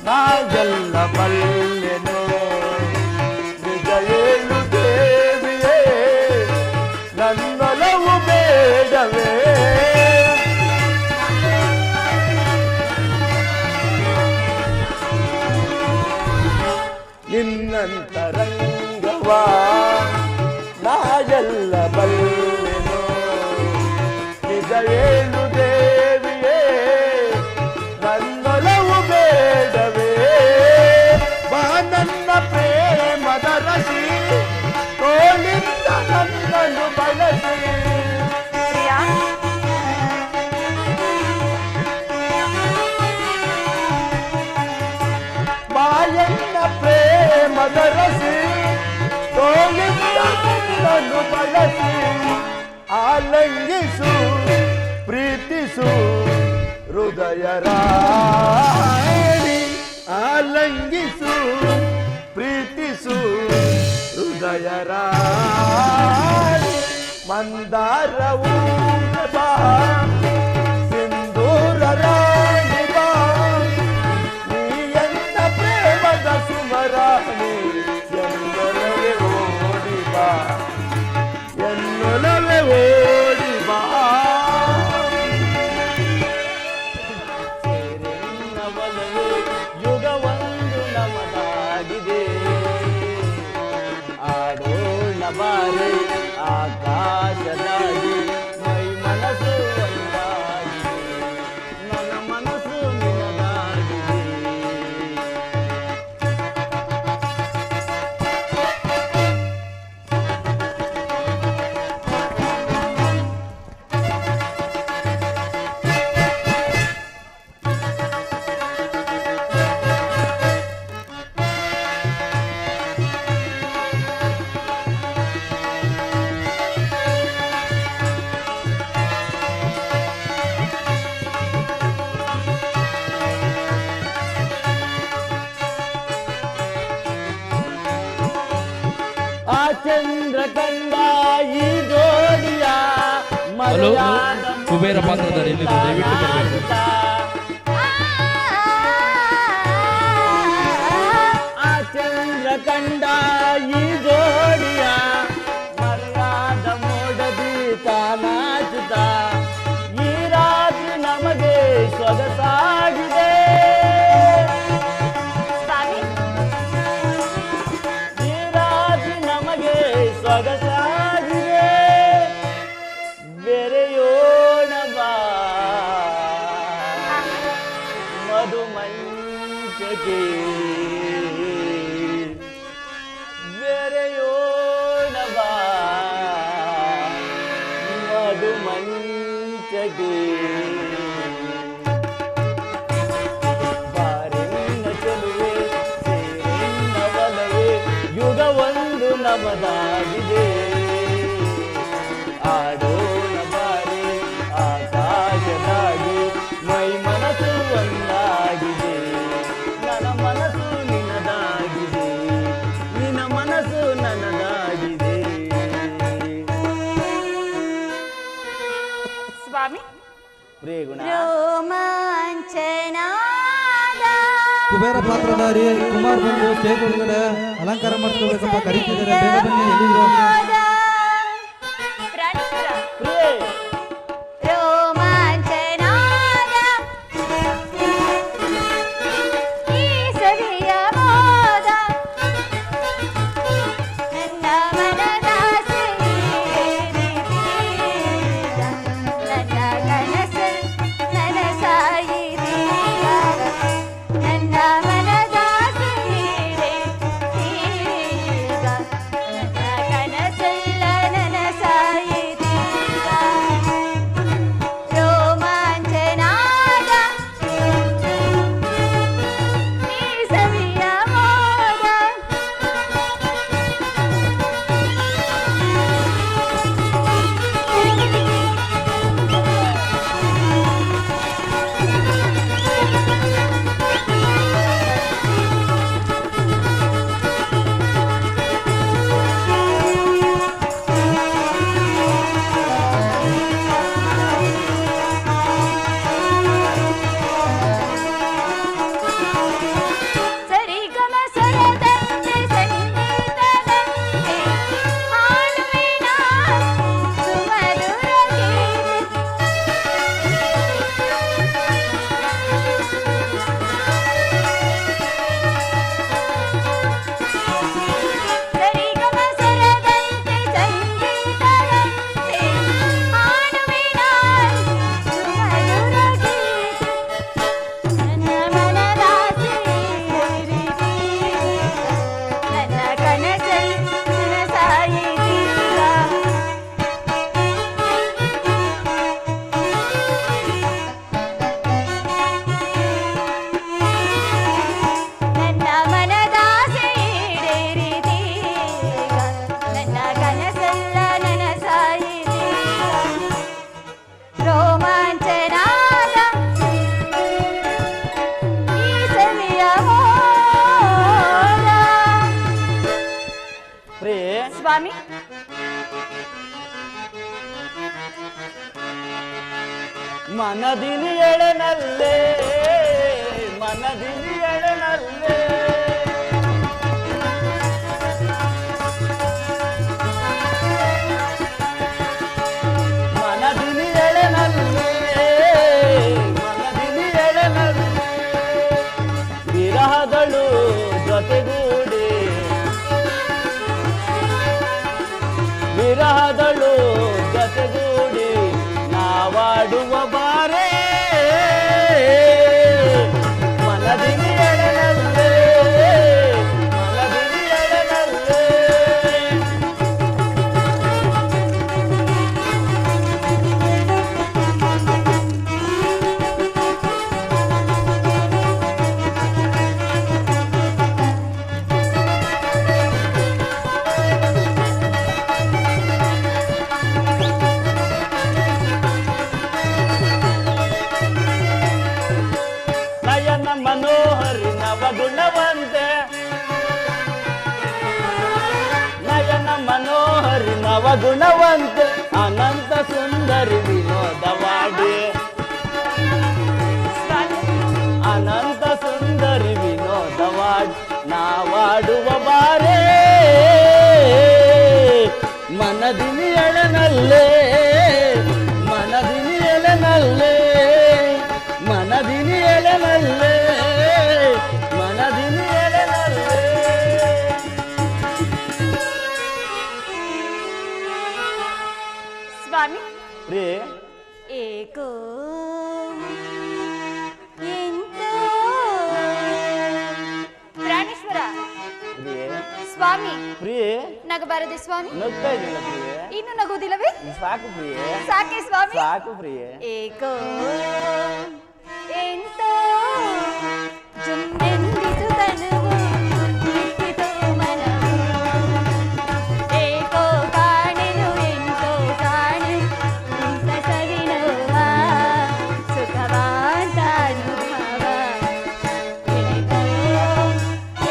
ನಾಗೆಲ್ಲ ಬಲ್ಲೆನು ನಿಜ ಹೇಳು ದೇವಿಯೇ ನನ್ನೊಲವು ಬೇಡವೇ ನಿನ್ನಂತರಂಗವಾ ನಾಗೆಲ್ಲ ಬಲ್ಲೆನು ನಿಜ ಹೇಳು ದೇವಿಯೇ ನನ್ನೊಲವು ಬೇಡವೇ ಬಾ ನನ್ನ ಪ್ರೇಮದ ರಸಿ ತೋಳಿಂದ ನನ್ನನ್ನು ಬಳಸಿ ಬಾಯನ್ನ ಪ್ರೇಮದ ರಸಿ ತೋಳಿಂದ ನನ್ನನ್ನು ಬಳಸಿ ಆಲಂಗಿಸು ಪ್ರೀತಿಸು ಹೃದಯ ರಾಣಿ ಆಲಂಗಿಸು ಪ್ರೀತಿಸು ಹೃದಯ ರಾಣಿ ಮಂದಾರವು ಬಾ ಸಿಂಧೂರ ರಾಣಿ ಬಾ ನೀ ಎನ್ನ ಪ್ರೇಮದ ಸುಮರಾಣಿ ಎನ್ನೊಲವೇ ಓಡಿ ಬಾ ಎನ್ನೊಲವೇ ಓಡಿ ಬಾ ಸೇರೆನ್ನವಲವೇ ಯುಗ ಒಂದು ನಮದಾಗಿದೆ ಆಡೋಣ ಬಾರೆ ಆಕಾಶದಾಗಿ ಮೈ ಮನಸ್ಸು ಒಂದಾಗಿದೆ ನನ್ನ ಮನಸ್ಸು ನಿನ್ನದಾಗಿದೆ ಆ ಚಂದ್ರ ಕಂಡ ಈ ಜೋಡಿಯ ಮರೆಯಾದ ಕುಬೇರ ಪಾತ್ರಧಾರಿ ಇಲ್ಲಿದ್ದು ದಯವಿಟ್ಟು ಬರಬೇಕು. ಆ ಚಂದ್ರ ಕಂಡ ಈ ಜೋಡಿಯ ಮರೆಯಾದ ಮೋಡದಿ ತಾನಾಚುತ್ತ ಈ ರಾತ್ರಿ ನಮಗೆ ಸೊಗಸಾಗಿದೆ ಸ್ವಾಮಿ ಸೊಗಸಾಗಿದೆ ಬೆರೆಯೋಣ ಬಾ ಮಧು ಮಂಚಕ್ಕೆ ಬೆರೆಯೋಣ ಬಾ ಮಧು ಮಂಚಕ್ಕೆ ಬಾರೆನ್ನ ಚೆಲುವೆ ಸೇರೆನ್ನ ಬಲವೇ ಯುಗ ಒಂದು ನಮದಾಗಿದೆ ಆಡೋಣ ಬಾರೆ ಆಕಾಶದಾಗಿ ಮೈ ಮನಸ್ಸು ಒಂದಾಗಿದೆ ನನ್ನ ಮನಸ್ಸು ನಿನ್ನದಾಗಿದೆ ನಿನ್ನ ಮನಸ್ಸು ನನ್ನದಾಗಿದೆ ಸ್ವಾಮಿ ಪ್ರೇಗುಣ ರೋಮಾಂಚನಾದ ಕುಬೇರ ಪಾತ್ರಧಾರಿ ಕುಮಾರ್ ಬಂದು ಸ್ಟೇಜ್ ಒಳಗಡೆ ಅಲಂಕಾರ ಮಾಡ್ಕೋಬೇಕಪ್ಪ ಕರೀತಿದ್ದಾರೆ, ಬೇಗ ಬನ್ನಿ. ಎಲ್ಲಿದ್ರು ಪ್ರಾಣೇಶ್ವರ ಪ್ರಿಯೆ ರೋಮಾಂಚನಾದ ಈ ಸವಿಯ ಮೋದ ನನ್ನ ಮನದಾಸೆ ನೀರಿದೀಗ ನನ್ನ ಕನಸು ನನಸಾಯಿದೀಗ ನನ್ನ ಮನದಾಸೆ ನೀರಿದೀಗ ನನ್ನ ಕನಸೆಲ್ಲ ನನಸಾಯಿದೀಗ ಸ್ವಾಮಿ ಮನದಿನಿ ಎಳೆನಲ್ಲೇ ಮನದಿನಿ ಎಳೆನಲ್ಲೇ ಮನದಿನಿ ಎಳೆನಲ್ಲೇ ಮನದಿನಿ ಎಳೆನಲ್ಲೇ ವಿರಹಗಳು ಜೊತೆಗೂಡಿ ವಿರಹಗಳು ಜೊತೆಗೂಡಿ ನಾವಾಡುವ ಬಾರೇ ಮನದಿನಿ ಎಳೆನಲ್ಲೇ ಮನದಿನಿ ಎಳೆನಲ್ಲೇ ನಯನ ಮನೋಹರಿ ನವಗುಣವಂತೆ ನಯನ ಮನೋಹರಿ ನವಗುಣವಂತೆ ಅನಂತ ಸುಂದರಿ ವಿನೋದವಾಡಿ ಅನಂತ ಸುಂದರಿ ವಿನೋದವಾಡಿ ನಾವಾಡುವ ಬಾರೇ ಮನದಿನಿ ಎಳೆನಲ್ಲೇ ಮನದಿನಿ ಎಳೆನಲ್ಲೇ ಮನದಿನಿ ಎಳೆನಲ್ಲೇ ಮನದಿನಿ ಎಳೆನಲ್ಲೇ ಸ್ವಾಮಿ ಪ್ರಿಯೆ ಏಕೋ ಎಂತೋ ಪ್ರಾಣೇಶ್ವರ ಪ್ರಿಯೆ ಸ್ವಾಮಿ ಪ್ರಿಯೆ ನಗಬಾರದೆ ಸ್ವಾಮಿ ನಗ್ತಾ ಇದ್ದಿಲ್ಲ ಪ್ರಿಯೆ ಇನ್ನು ನಗುವುದಿಲ್ಲವೇ ಸಾಕು ಪ್ರಿಯೆ ಸಾಕೆ ಸ್ವಾಮಿ ಸಾಕು ಪ್ರಿಯೆ ಏಕೋ ಎಂತೋ ಜುಮ್ಮೆಂದಿತು ತನುವು ನಿಂತಿತು ಮನವು ಏಕೋ ಕಾಣೆನು ಎಂತೋ ಕಾಣೆ ಇಂಥ ಸವಿನೋವ ಸುಖವಾದ ಅನುಭವ ಎಂತೋ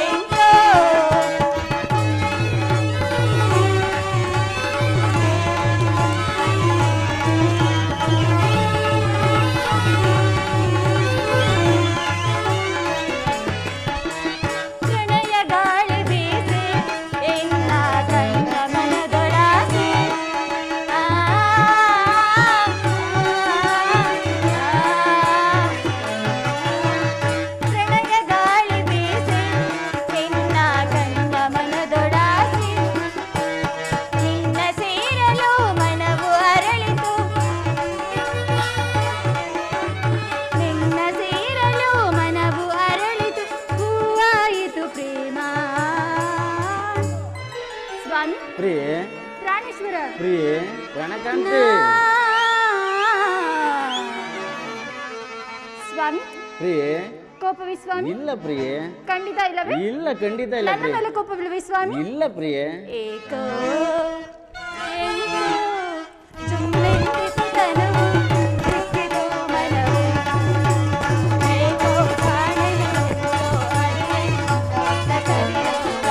ಎಂತೋ ಪ್ರಣಯ ಗಾಳಿ ಬೀಸಿ ಎನ್ನ ಕಂಡ ಮನದೊಳಾಸೆ ಪ್ರಣಯ ಗಾಳಿ ಬೀಸಿ ಎನ್ನ ಕಂಡ ಮನದೊಳಾಸೆ ನಿನ್ನ ಸೇರಲು ಮನವು ಅರಳಿತು ನಿನ್ನ ಸೇರಲು ಮನವು ಅರಳಿತು ಹೂವಾಯಿತು ಪ್ರೇಮ ಸ್ವಾಮಿ ಪ್ರಿಯೆ ಪ್ರಾಣೇಶ್ವರ ಪ್ರಿಯೆ ರಣಕಾಂತಿ ಸ್ವಾಮಿ ಪ್ರಿಯೆ ಕೋಪವೇ ಸ್ವಾಮಿ ಇಲ್ಲ ಪ್ರಿಯೆ ಖಂಡಿತ ಇಲ್ಲವೇ ಇಲ್ಲ ಖಂಡಿತ ಇಲ್ಲ ನನ್ನ ಪ್ರಿಯೆ ಮೇಲೆ ಕೋಪವಿಲ್ಲವೇ ಸ್ವಾಮಿ ಇಲ್ಲ ಪ್ರಿಯೆ ಏಕೋ ಎಂತೋ ಜುಮ್ಮೆಂದಿತು ತನುವು ಸಿಕ್ಕಿತು ಮನವು ಏಕೋ ಕಾಣೆನು ಎಂತೋ ಅರಿವೆ ಇಂಥ ಸವಿನೋವ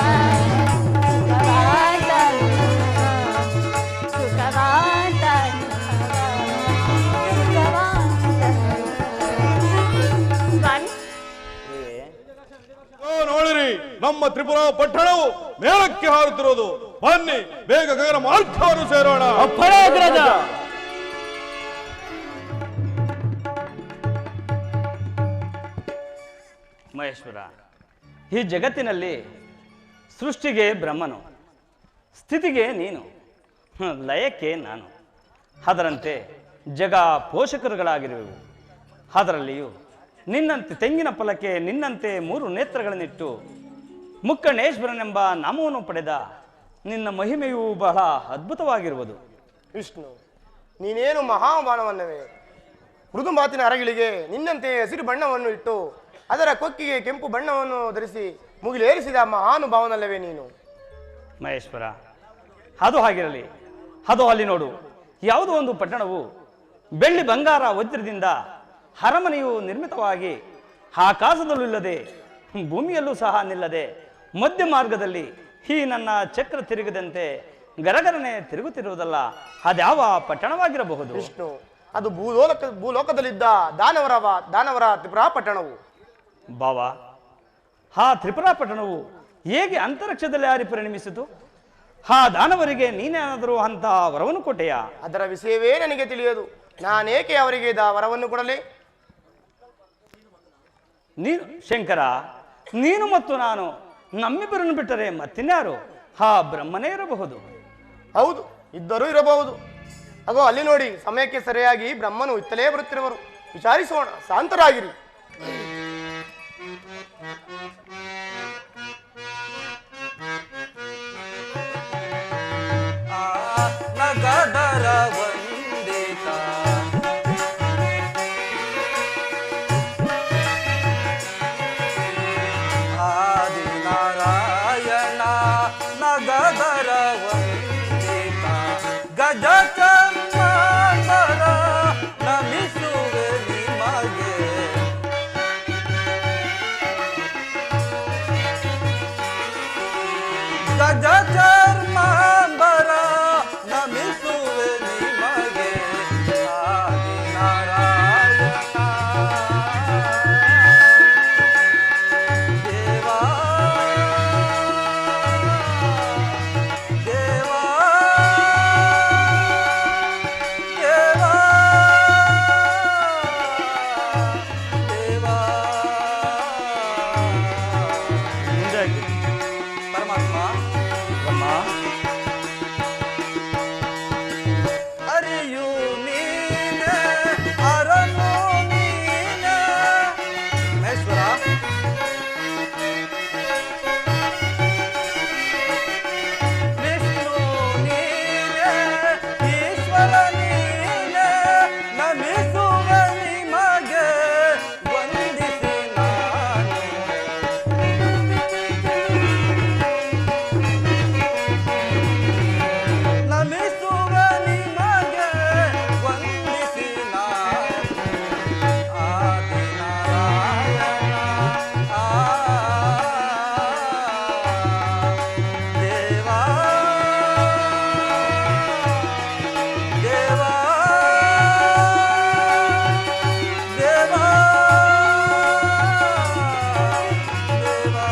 ಸುಖವಾದ ಅನುಭವ ಸುಖವಾದ ಅನುಭವ ಸುಖವಾದ ಅನುಭವ ಸ್ವಾಮಿ ಪ್ರಿಯೆ ನೋಡಿರಿ ನಮ್ಮ ತ್ರಿಪುರ ಪಟ್ಟಣವು ಮೇಲಕ್ಕೆ ಹಾರುತ್ತಿರೋದು. ಬನ್ನಿ ಬೇಗ ಗಗನ ಮಾರ್ಗವನ್ನು ಸೇರೋಣ. ಅಪ್ಪಣೆ ಅಗ್ರಜ. ಮಹೇಶ್ವರ, ಈ ಜಗತ್ತಿನಲ್ಲಿ ಸೃಷ್ಟಿಗೆ ಬ್ರಹ್ಮನು, ಸ್ಥಿತಿಗೆ ನೀನು, ಲಯಕ್ಕೆ ನಾನು. ಅದರಂತೆ ಜಗ ಪೋಷಕರುಗಳಾಗಿರುವೆವು. ಅದರಲ್ಲಿಯೂ ನಿನ್ನಂತೆ ತೆಂಗಿನ ಫಲಕ್ಕೆ ನಿನ್ನಂತೆ 3 ನೇತ್ರಗಳನ್ನಿಟ್ಟು ಮುಕ್ಕಣೇಶ್ವರನೆಂಬ ನಾಮವನ್ನು ಪಡೆದ ನಿನ್ನ ಮಹಿಮೆಯು ಬಹಳ ಅದ್ಭುತವಾಗಿರುವುದು. ವಿಷ್ಣು, ನೀನೇನು ಮಹಾಮಾನವನ್ನವೇ. ಮೃದು ಮಾತಿನ ಅರಗಿಳಿಗೆ ನಿನ್ನಂತೆ ಹಸಿರು ಬಣ್ಣವನ್ನು ಇಟ್ಟು ಅದರ ಕೊಕ್ಕಿಗೆ ಕೆಂಪು ಬಣ್ಣವನ್ನು ಧರಿಸಿ ಮುಗಿಲೇರಿಸಿದ ಮಹಾನುಭಾವನಲ್ಲವೇ ನೀನು. ಮಹೇಶ್ವರ, ಅದು ಹಾಗಿರಲಿ. ಅದು ಅಲ್ಲಿ ನೋಡು, ಯಾವುದೋ ಒಂದು ಪಟ್ಟಣವು ಬೆಳ್ಳಿ ಬಂಗಾರ ವಜ್ರದಿಂದ ಅರಮನೆಯು ನಿರ್ಮಿತವಾಗಿ ಆಕಾಶದಲ್ಲೂ ಇಲ್ಲದೆ ಭೂಮಿಯಲ್ಲೂ ಸಹ ನಿಲ್ಲದೆ ಮಧ್ಯ ಮಾರ್ಗದಲ್ಲಿ ಈ ನನ್ನ ಚಕ್ರ ತಿರುಗದಂತೆ ಗರಗರನೆ ತಿರುಗುತ್ತಿರುವುದಲ್ಲ, ಅದ್ಯಾವ ಪಟ್ಟಣವಾಗಿರಬಹುದು? ವಿಷ್ಣು, ಅದು ಭೂಲೋಕದಲ್ಲಿದ್ದ ದಾನವರ ತ್ರಿಪುರಾ ಪಟ್ಟಣವು. ಭಾವ, ಆ ತ್ರಿಪುರಾ ಪಟ್ಟಣವು ಹೇಗೆ ಅಂತರಿಕ್ಷದಲ್ಲಿ ಹಾರಿ ಪರಿಣಮಿಸಿತು? ಆ ದಾನವರಿಗೆ ನೀನೇನಾದರೂ ಅಂತ ವರವನ್ನು ಕೊಟ್ಟೆಯಾ? ಅದರ ವಿಷಯವೇ ನನಗೆ ತಿಳಿಯದು. ನಾನೇಕೆ ಅವರಿಗೆ ವರವನ್ನು ಕೊಡಲಿ? ನೀನು ಶಂಕರ, ನೀನು ಮತ್ತು ನಾನು ನಮ್ಮಿಬ್ಬರನ್ನು ಬಿಟ್ಟರೆ ಮತ್ತಿನ್ಯಾರು? ಆ ಬ್ರಹ್ಮನೇ ಇರಬಹುದು. ಹೌದು, ಇದ್ದರೂ ಇರಬಹುದು. ಅಗೋ ಅಲ್ಲಿ ನೋಡಿ, ಸಮಯಕ್ಕೆ ಸರಿಯಾಗಿ ಬ್ರಹ್ಮನು ಇತ್ತಲೇ ಬರುತ್ತಿರುವರು. ವಿಚಾರಿಸೋಣ, ಶಾಂತರಾಗಿರಿ. ನಗದರ ವಂದಿತ ಆದಿನಾರಾಯಣ, ನಗದರ ವಂದಿತ ಗಜ ಚಂದ್ರ ನಮಿಸುವೆ ನಿಮಗೆ. ಗಜ ಚರ್ಮಾಂಬರ ನಮಿಸುವೆ ನಿಮಗೆ. ಆದಿನಾರಾಯಣ ದೇವಾ ದೇವಾ ದೇವಾ ದೇವಾ. ಮುಂದಾಗಿ ಪರಮಾತ್ಮ, ಬ್ರಹ್ಮ, ಅರಿಯು ನೀನೆ, ಅರನು ನೀನೆ. ಮಹೇಶ್ವರ, ವಿಷ್ಣು ನೀನೆ, ಈಶ್ವರ ನೀನೆ, ನಮಿಸುವ ನಿಮಗೆ ವಂದಿಸಿ ನಾನು. ನಮಿಸುವ ನಿಮಗೆ ವಂದಿಸಿ ನಾನು. ಆದಿನಾರಾಯಣ ದೇವಾ ದೇವಾ ದೇವಾ ದೇವಾ.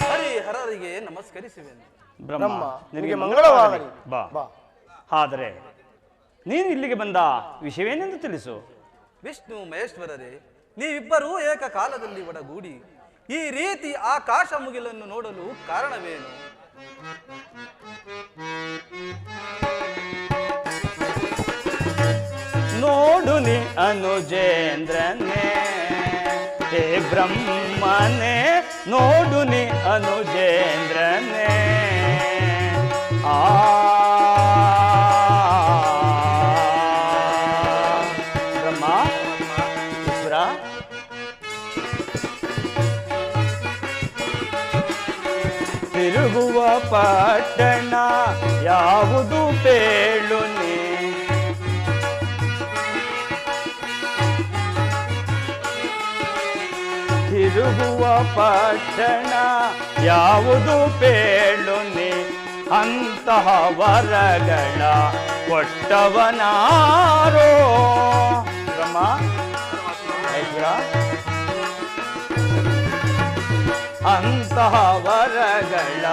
ಹರಿಹರರಿಗೆ ನಮಸ್ಕರಿಸುವೆನು. ಬ್ರಹ್ಮ, ನಿನಗೆ ಮಂಗಳವಾಗಲಿ. ಬಾ. ಬಾ. ಆದರೆ ನೀನು ಇಲ್ಲಿಗೆ ಬಂದ ವಿಷಯವೇನೆಂದು ತಿಳಿಸು. ವಿಷ್ಣು ಮಹೇಶ್ವರರೇ, ನೀವಿಬ್ಬರೂ ಏಕಕಾಲದಲ್ಲಿ ಒಡಗೂಡಿ ಈ ರೀತಿ ಆಕಾಶ ಮುಗಿಲನ್ನು ನೋಡಲು ಕಾರಣವೇನು? ನೋಡು ನಿ ಅನುಜೇಂದ್ರನೇ, ಹೇ ಬ್ರಹ್ಮನೇ, ನೋಡು ನಿ ಅನುಜೇಂದ್ರನೇ. ಆ ಬ್ರಹ್ಮ, ಈಶ್ವರ, ತಿರುಗುವ ಪಟ್ಟಣ ಯಾವುದು ಪೇಳು ನೀ? ತಿರುಗುವ ಪಟ್ಟಣ ಯಾವುದು ಪೇಳು ನೀ? ಅಂತಹ ವರಗಳ ಕೊಟ್ಟವನಾರೋ? ಬ್ರಹ್ಮ, ಈಶ್ವರ, ಅಂತಹ ವರಗಳ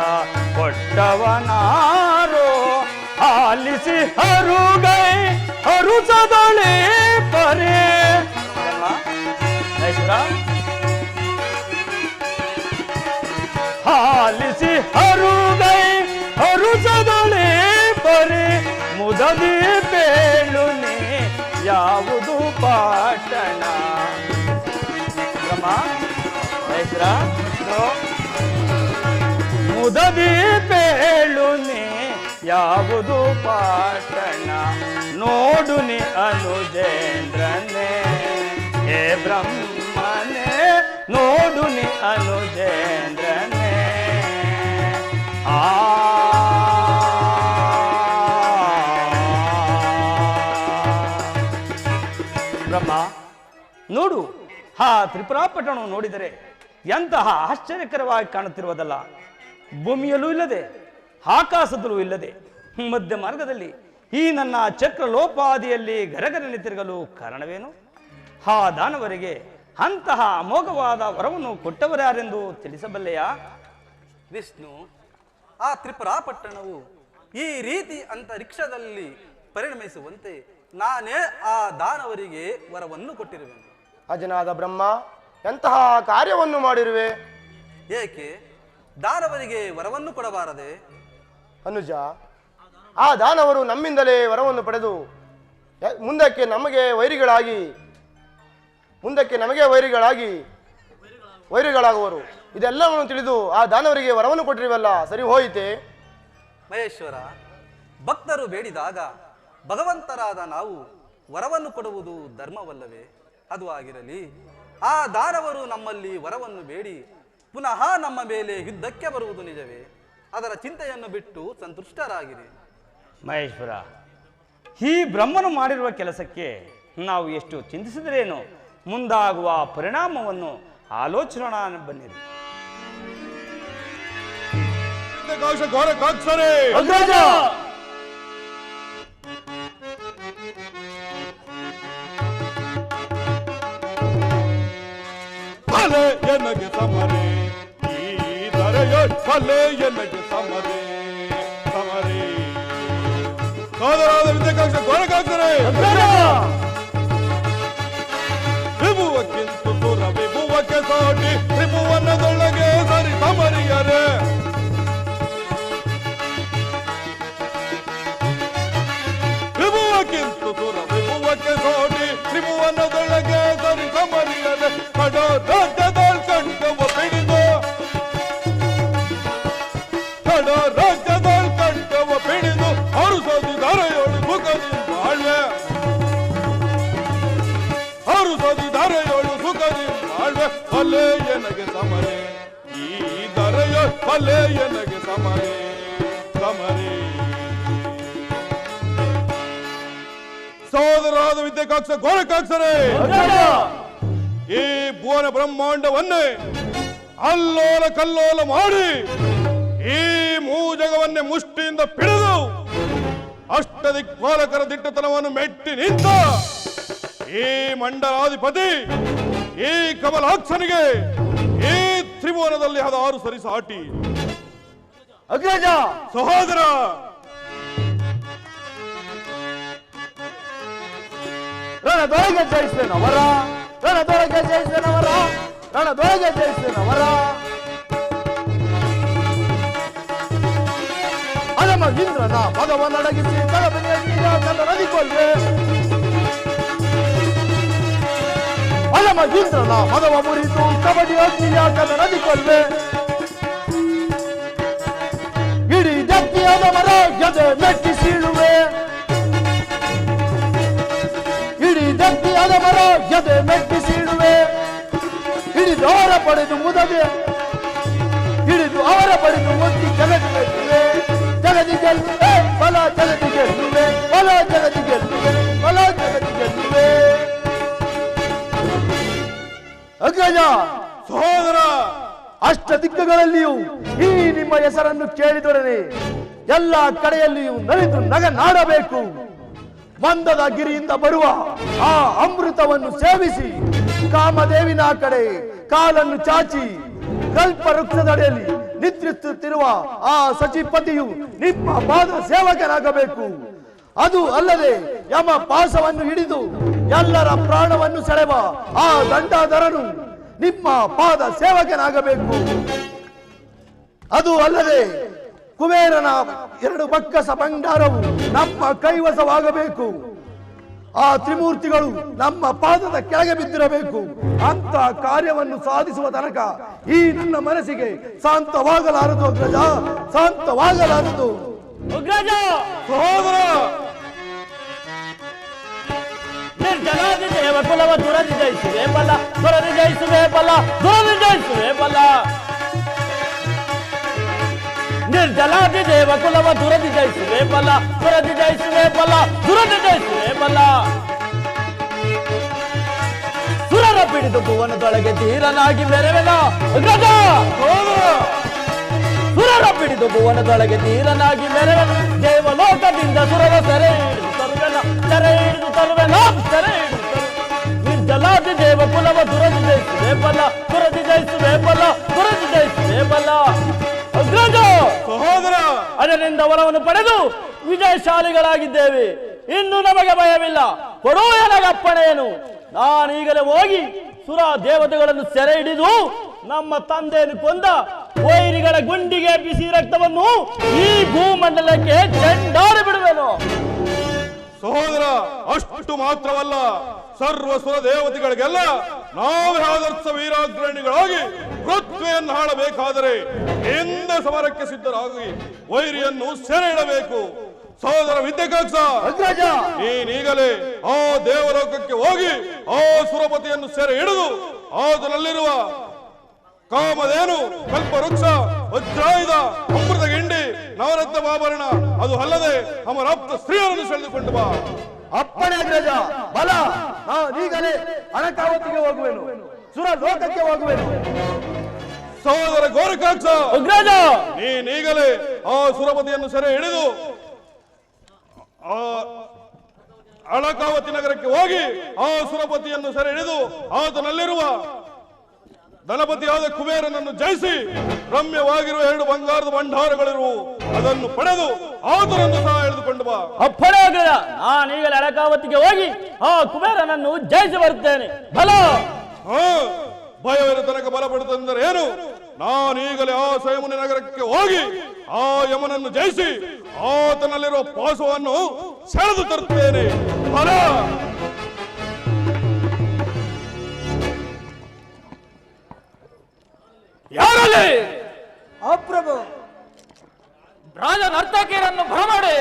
ಕೊಟ್ಟವನಾರೋ? ಆಲಿಸಿ ಹರುಗೈ ಹರುಸದೊಳೆ ಪರೆ. ಬ್ರಹ್ಮ, ಈಶ್ವರ, ಆಲಿಸಿ ಹರುಗೈ ಹರುಸದೊಳೆ ಪರೆ. ಮುದದಿ ಪೇಳು ನೀ ಯಾವುದು ಪಾಟಣ? ಬ್ರಹ್ಮ, ಈಶ್ವರ, ಮುದದಿ ಪೇಳು ನೀ ಯಾವುದು ಪಾಟಣ? ನೋಡು ನಿ ಅನುಜೇಂದ್ರನೇ, ಹೇ ಬ್ರಹ್ಮನೇ, ನೋಡು ನಿ ಅನುಜೇಂದ್ರನೇ. ಆ ಬ್ರಹ್ಮ, ನೋಡು, ಆ ತ್ರಿಪುರಾಪಟ್ಟಣವು ನೋಡಿದರೆ ಎಂತಹ ಆಶ್ಚರ್ಯಕರವಾಗಿ ಕಾಣುತ್ತಿರುವುದಲ್ಲ. ಭೂಮಿಯಲ್ಲೂ ಇಲ್ಲದೆ ಆಕಾಶದಲ್ಲೂ ಇಲ್ಲದೆ ಮಧ್ಯ ಮಾರ್ಗದಲ್ಲಿ ಈ ನನ್ನ ಚಕ್ರ ಲೋಪಾದಿಯಲ್ಲಿ ಗರಗರನೆ ತಿರುಗಲು ಕಾರಣವೇನು? ಆ ದಾನವರಿಗೆ ಅಂತಹ ಅಮೋಘವಾದ ವರವನ್ನು ಕೊಟ್ಟವರ್ಯಾರೆಂದು ತಿಳಿಸಬಲ್ಲೆಯಾ? ವಿಷ್ಣು, ಆ ತ್ರಿಪುರಾಪಟ್ಟಣವು ಈ ರೀತಿ ಅಂತರಿಕ್ಷದಲ್ಲಿ ಪರಿಣಮಿಸುವಂತೆ ನಾನೇ ಆ ದಾನವರಿಗೆ ವರವನ್ನು ಕೊಟ್ಟಿರುವೆನು. ಅಜನಾದ ಬ್ರಹ್ಮ, ಎಂತಹ ಕಾರ್ಯವನ್ನು ಮಾಡಿರುವೆ? ಏಕೆ ದಾನವರಿಗೆ ವರವನ್ನು ಕೊಡಬಾರದೆ? ಅನುಜ, ಆ ದಾನವರು ನಮ್ಮಿಂದಲೇ ವರವನ್ನು ಪಡೆದು ಮುಂದಕ್ಕೆ ನಮಗೆ ವೈರಿಗಳಾಗುವರು. ಇದೆಲ್ಲವನ್ನು ತಿಳಿದು ಆ ದಾನವರಿಗೆ ವರವನ್ನು ಕೊಟ್ಟಿರುವಲ್ಲ, ಸರಿ ಹೋಯಿತೆ? ಮಹೇಶ್ವರ, ಭಕ್ತರು ಬೇಡಿದಾಗ ಭಗವಂತರಾದ ನಾವು ವರವನ್ನು ಕೊಡುವುದು ಧರ್ಮವಲ್ಲವೇ? ಅದು ಆಗಿರಲಿ, ಆ ದಾನವರು ನಮ್ಮಲ್ಲಿ ವರವನ್ನು ಬೇಡಿ ಪುನಃ ನಮ್ಮ ಮೇಲೆ ಯುದ್ಧಕ್ಕೆ ಬರುವುದು ನಿಜವೇ? ಅದರ ಚಿಂತೆಯನ್ನು ಬಿಟ್ಟು ಸಂತುಷ್ಟರಾಗಿರಿ. ಮಹೇಶ್ವರ, ಈ ಬ್ರಹ್ಮನು ಮಾಡಿರುವ ಕೆಲಸಕ್ಕೆ ನಾವು ಎಷ್ಟು ಚಿಂತಿಸಿದ್ರೇನು, ಮುಂದಾಗುವ ಪರಿಣಾಮವನ್ನು ಆಲೋಚನಾ ಬನ್ನಿರಿ. ಫಲೆ ಎನಗೆ ಸಮರೆ ಈ ದರೆಯ ಫಲೆ ಎನಗೆ ಸಮರೆ ಸಮರೆ ಸೋದರಾದ ವಿದ್ಯಾಕಾಂಕ್ಷ ಗೋರಕಾಗ್ತಾರೆ. ವಿಭುವಕ್ಕಿಂತ ಸುರ ವಿಭುವಕ್ಕೆ ಸಾಟಿ ತ್ರಿಭುವನದೊಳಗೆ ಸರಿ ಸಮರಿಯರೆ. ವಿಭುವಕ್ಕಿಂತ ಸುರ ವಿಭುವಕ್ಕೆ ಸಾಟಿ ತ್ರಿಭುವನದೊಳಗೆ ಸರಿ ಸಮರಿಯರೆ. ಕಡ ರಾಜ್ಯದ ಕಂಠವ ಪಿಡಿದು ಕಡ ರಾಜ್ಯದ ಕಂಠವ ಪಿಡಿದು ಅರುಸದಿದರೆಯೋಳು ಸುಖದಿಂದ ಬಾಳ್ವೆ ಅರುಸದಿದರೆಯೋಳು ಸುಖದಿಂದ ಬಾಳ್ವೆ. ಫಲೆ ಎನಗೆ ಸಮರೆ ಈ ದರೆಯ ಫಲೆ ಎನಗೆ ಸಮರೆ ಸಮರೆ. ಸೋದರಾದ ವಿದ್ಯಾಕಾಕ್ಷ ಗೋರಕಾಕ್ಷರೇ, ಈ ಭುವನ ಬ್ರಹ್ಮಾಂಡವನ್ನೇ ಅಲ್ಲೋಲ ಕಲ್ಲೋಲ ಮಾಡಿ ಈ ಮೂಜಗವನ್ನೇ ಮುಷ್ಟಿಯಿಂದ ಪಿಡಿದು ಅಷ್ಟದಿಕ್ಪಾಲಕರ ದಿಟ್ಟತನವನ್ನು ಮೆಟ್ಟಿ ನಿಂತ ಈ ಮಂಡಲಾಧಿಪತಿ ಈ ಕಮಲಾಕ್ಷನಿಗೆ ಈ ತ್ರಿಭುವನದಲ್ಲಿ 16 ಸರಿ ಸಾಟಿ. ಅಗ್ರಜ, ಸಹೋದರ, ರಣದೊಳಗೆ ಜಯಿಸಿದನವರ, ರಣದೊಳಗೆ ಜಯಿಸಿದನವರ, ರಣದೊಳಗೆ ಜಯಿಸಿದನವರ. ಅಲಮ ಇಂದ್ರನ ಪದವನ್ನಡಗಿಸಿ ಕಳಬೆಯ ನದಿಕೊಲ್ವೆ. ಅಲಮ ಇಂದ್ರನ ಪದವ ಮುರಿದು ಕಬಡ್ಡಿ ಅಗ್ನಿಯ ನದಿಕೊಲ್ವೆ. ಇಡೀ ಜಗ್ಗಿಯಾದ ಮರ ಎದೆ ಮೆಟ್ಟಿ ಸೀಳುವೆ. ಇಡೀ ಜಗ್ಗಿಯಾದ ಮರ ಎದೆ ಮೆಟ್ಟಿ ಸೀಳುವೆ. ಹಿಡಿದು ಅವರ ಪಡೆದು ಮುದದೆ ಹಿಡಿದು ಅವರ ಪಡೆದು ಮುದ್ದಿ ಜಗದಿ ಗೆಲ್ಲುವೆ. ಜಗದಿ ಗೆಲ್ಲುವೆ ಬಲ, ಜಗದಿ ಗೆಲ್ಲುವೆ ಬಲ, ಜಗದಿ ಗೆಲ್ಲುವೆ ಬಲ, ಜಗದಿ ಗೆಲ್ಲುವೆ. ಅಗ್ರಜ, ಸಹೋದರ, ಅಷ್ಟ ದಿಕ್ಕುಗಳಲ್ಲಿಯೂ ಈ ನಿಮ್ಮ ಹೆಸರನ್ನು ಕೇಳಿದೊಡನೆ ಎಲ್ಲ ಕಡೆಯಲ್ಲಿಯೂ ನಲಿದು ನಗನಾಡಬೇಕು. ಮಂದದ ಗಿರಿಯಿಂದ ಬರುವ ಆ ಅಮೃತವನ್ನು ಸೇವಿಸಿ ಕಾಮದೇವಿನ ಕಡೆ ಕಾಲನ್ನು ಚಾಚಿ ಕಲ್ಪ ವೃಕ್ಷದಡಿಯಲ್ಲಿ ನಿದ್ರಿಸುತ್ತಿರುವ ಆ ಸಚಿಪತಿಯು ನಿಮ್ಮ ಪಾದ ಸೇವಕನಾಗಬೇಕು. ಅದು ಅಲ್ಲದೆ ಯಮ ಪಾಶವನ್ನು ಹಿಡಿದು ಎಲ್ಲರ ಪ್ರಾಣವನ್ನು ಸೆಳೆವ ಆ ದಂಡಾಧರನು ನಿಮ್ಮ ಪಾದ ಸೇವಕನಾಗಬೇಕು. ಅದು ಅಲ್ಲದೆ ಕುಬೇರನ 2 ಬಕ್ಕಸ ಭಂಡಾರವು ನಮ್ಮ ಕೈವಶವಾಗಬೇಕು. ಆ ತ್ರಿಮೂರ್ತಿಗಳು ನಮ್ಮ ಪಾದದ ಕೆಳಗೆ ಬಿದ್ದಿರಬೇಕು. ಅಂತ ಕಾರ್ಯವನ್ನು ಸಾಧಿಸುವ ತನಕ ಈ ನನ್ನ ಮನಸ್ಸಿಗೆ ಶಾಂತವಾಗಲಾರದು ಅಗ್ರಜ, ಶಾಂತವಾಗಲಾರದು. ಸಹೋದರ, ನಿರ್ಜಲಾದಿ ದೇವ ಕುಲವ ದುರದಿ ಜಯಿಸುವೆ ಬಲ, ದುರದಿ ಜಯಿಸುವೆ ಬಲ, ದುರದಿ ಜಯಿಸುವೆ ಬಲ. ನಿರ್ಜಲಾದಿ ದೇವ ಕುಲವ ದುರದಿ ಜಯಿಸುವೆ ಬಲ, ದುರದಿ ಜಯಿಸುವೆ ಬಲ, ದುರದಿ ಜಯಿಸುವೆ ಬಲ. ಬಿಡಿದು ಭುವನದೊಳಗೆ ಧೀರನಾಗಿ ಮೆರವೆನ ಅಗ್ರಜ ಸುರರ ಬಿಡಿದು ಭುವನದೊಳಗೆ ಧೀರನಾಗಿ ಮೆರವೆನ ದೇವಲೋಕದಿಂದ ಸುರರ ಸೆರೆ ಹಿಡಿದು ತರುವೆನ ನಿರ್ಜಲಾದಿ ದೇವ ಕುಲವ ದುರದಿ ಜಯಿಸುವೆ ಬಲ ದುರದಿ ಜಯಿಸುವೆ ಬಲ ದುರದಿ ಜಯಿಸುವೆ ಬಲ ಅಗ್ರಜ ಸಹೋದರ ಅದರಿಂದ ವರವನ್ನು ಪಡೆದು ವಿಜಯಶಾಲಿಗಳಾಗಿದ್ದೇವೆ. ಇನ್ನು ನಮಗೆ ಭಯವಿಲ್ಲ. ಕೊಡೋ ನನಗಪ್ಪಣೆಯೇನು? ನಾನೀಗಲೇ ಹೋಗಿ ಸುರ ದೇವತೆಗಳನ್ನು ಸೆರೆ ಹಿಡಿದು ನಮ್ಮ ತಂದೆಯನ್ನು ಕೊಂದ ವೈರಿಗಳ ಗುಂಡಿಗೆ ಬಿಸಿ ರಕ್ತವನ್ನು ಈ ಭೂಮಂಡಲಕ್ಕೆ ಚೆಂಡಾಡಿ ಬಿಡುವೆನು. ಸಹೋದರ, ಅಷ್ಟು ಮಾತ್ರವಲ್ಲ, ಸರ್ವ ಸುರ ದೇವತೆಗಳಿಗೆಲ್ಲ ನಾವೇ ಆದರ್ಶ ವೀರಾಗ್ರಣಿಗಳಾಗಿ ಪೃಥ್ವಿಯನ್ನು ಆಳಬೇಕಾದರೆ ಎಂದ ಸಮರಕ್ಕೆ ಸಿದ್ಧರಾಗಿ ವೈರಿಯನ್ನು ಸೆರೆ ಇಡಬೇಕು. ಸಹೋದರ ವಿದ್ಯಾಕಾಂಕ್ಷ, ನೀನೀಗಲೇ ಆ ದೇವಲೋಕಕ್ಕೆ ಹೋಗಿ ಆ ಸುರಪತಿಯನ್ನು ಸೆರೆ ಹಿಡಿದು ಆತನಲ್ಲಿರುವ ಕಾಮಧೇನು, ಕಲ್ಪವೃಕ್ಷ, ವಜ್ರಾಯುಧ, ಅಮೃತ ಗಿಂಡಿ, ನವರತ್ನ ಆಭರಣ, ಅದು ಅಲ್ಲದೆ ಅಮರಾಪ್ತ ಸ್ತ್ರೀಯರನ್ನು ಸೆಳೆದುಕೊಂಡು ಬಾ. ಅಪ್ಪಣೆ ಅಗ್ರಜ. ಬಲ, ನಾನೀಗಲೇ ಅಣಕಾವತಿಗೆ ಹೋಗುವೆನು, ಸುರ ಲೋಕಕ್ಕೆ ಹೋಗುವೆನು. ಸಹೋದರ ಗೋರಕಾಕ್ಷ, ನೀನೀಗಲೇ ಆ ಸುರಪತಿಯನ್ನು ಸೆರೆ ಹಿಡಿದು ಆ ಅಳಕಾವತಿ ನಗರಕ್ಕೆ ಹೋಗಿ ಆ ಸುರಪತಿಯನ್ನು ಸೆರೆ ಹಿಡಿದು ಆತನಲ್ಲಿರುವ ಧನಪತಿಯಾದ ಕುಬೇರನನ್ನು ಜಯಿಸಿ ರಮ್ಯವಾಗಿರುವ 2 ಬಂಗಾರದ ಭಂಡಾರಗಳಿರುವು, ಅದನ್ನು ಪಡೆದು ಆತನನ್ನು ಸಹ ಎಳೆದುಕೊಂಡು ಬಾ. ಅಪ್ಪಣೆ ಅಗ್ರಜ. ನಾನೀಗಲೇ ಅಳಕಾವತಿಗೆ ಹೋಗಿ ಆ ಕುಬೇರನನ್ನು ಜಯಿಸಿ ಬರುತ್ತೇನೆ. ಬಲ ಭಯವಿರ ತನಕ ಬಲಪಡುತ್ತಂದರೆ ಏನು? ನಾನೀಗಲೇ ಆ ಸ್ವಯಂಮುನಿ ನಗರಕ್ಕೆ ಹೋಗಿ ಆ ಯಮನನ್ನು ಜಯಿಸಿ ಆತನಲ್ಲಿರುವ ಪಾಸವನ್ನು ಸೆಳೆದು ತರುತ್ತೇನೆ. ಬಲ. ಯಾರಲ್ಲಿ? ಅಪ್ರಭು, ರಾಜ ನರ್ತಕಿಯರನ್ನು ಬರಮಾಡಿ.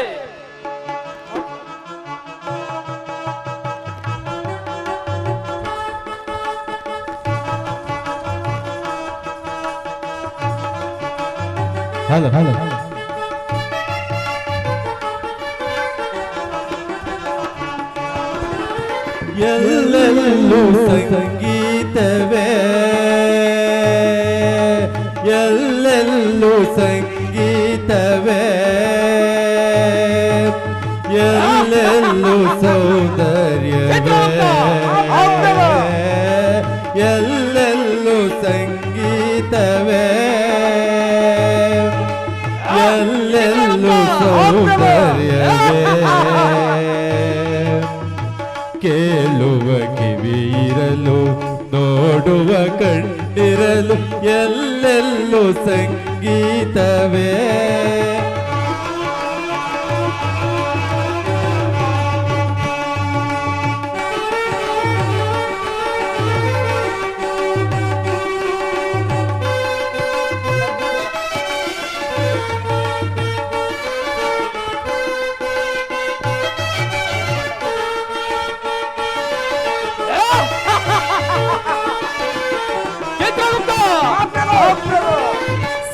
ಹಲೋ ಹಲೋ ಎಲ್ಲೆಲ್ಲೂ ಸಂಗೀತವೇ, ಎಲ್ಲೆಲ್ಲೂ ಸಂಗೀತವೇ, ಎಲ್ಲೆಲ್ಲೂ ಸೌಂದರ್ಯವೇ, ಎಲ್ಲೆಲ್ಲೂ ಸಂಗೀತವೇ, ಎಲ್ಲೆಲ್ಲೂ ಸೌಂದರ್ಯವೇ. ಕೇಳುವ ಕಿವಿಯಿರಲು, ನೋಡುವ ಕಣ್ಣಿರಲು, ಎಲ್ಲೆಲ್ಲೂ ಸಂಗೀತವೇ.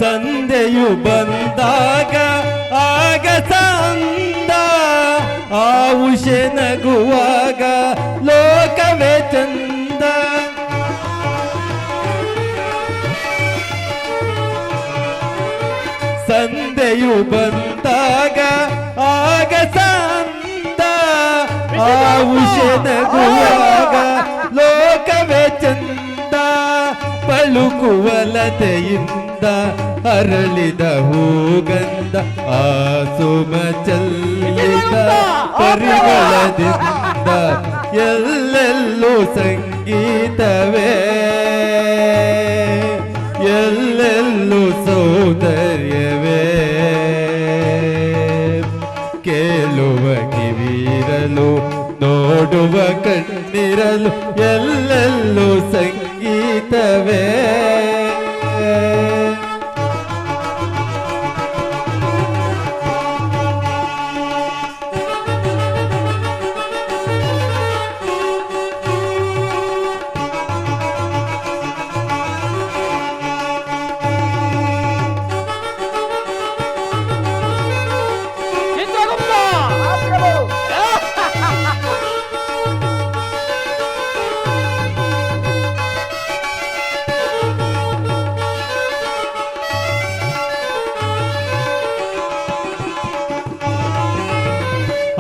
ಸಂದೆಯು ಬಂದಾಗ ಆಗ ಸಂದ, ಆವುಷೆ ನಗುವಾಗ ಲೋಕವೇ ಚಂದ. ಸಂದೆಯು ಬಂದಾಗ ಆಗ ಸಂದ, ಆವುಷೆ ನಗುವಾಗ ಲೋಕವೇ ಚಂದ. ಪಳುಕುವಲತೆಯಿಂದ ಅರಳಿದ ಹೂಗಂಧ, ಆಸುಮ ಚೆಲ್ಲಿದ ಪರಿಮಳದಿಂದ, ಎಲ್ಲೆಲ್ಲೂ ಸಂಗೀತವೇ, ಎಲ್ಲೆಲ್ಲೂ ಸೌಂದರ್ಯವೇ. ಕೇಳುವ ಕಿವಿರಲು, ನೋಡುವ ಕಣ್ಣಿರಲು, ಎಲ್ಲೆಲ್ಲೂ ಸಂಗೀತವೇ.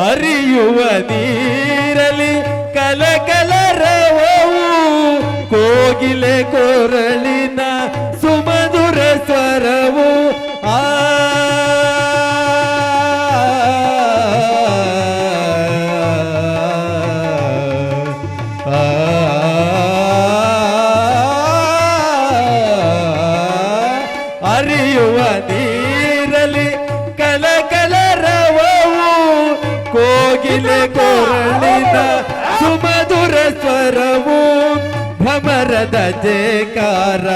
ಹರಿಯುವ ನೀರಲಿ ಕಲಕಲರವವು ಕೋಗಿಲೆ ಕೊರಳಿನ ಸುಮಧುರ ಸ್ವರವು ಆ ಹರಿಯುವ ನೀರಲಿ ಕಲಕಲರವವು ಕೋಗಿಲೆ ಕೊರಳಿನ ಸುಮಧುರ ಸ್ವರವು ಭ್ರಮರದ ಜೇಕಾರ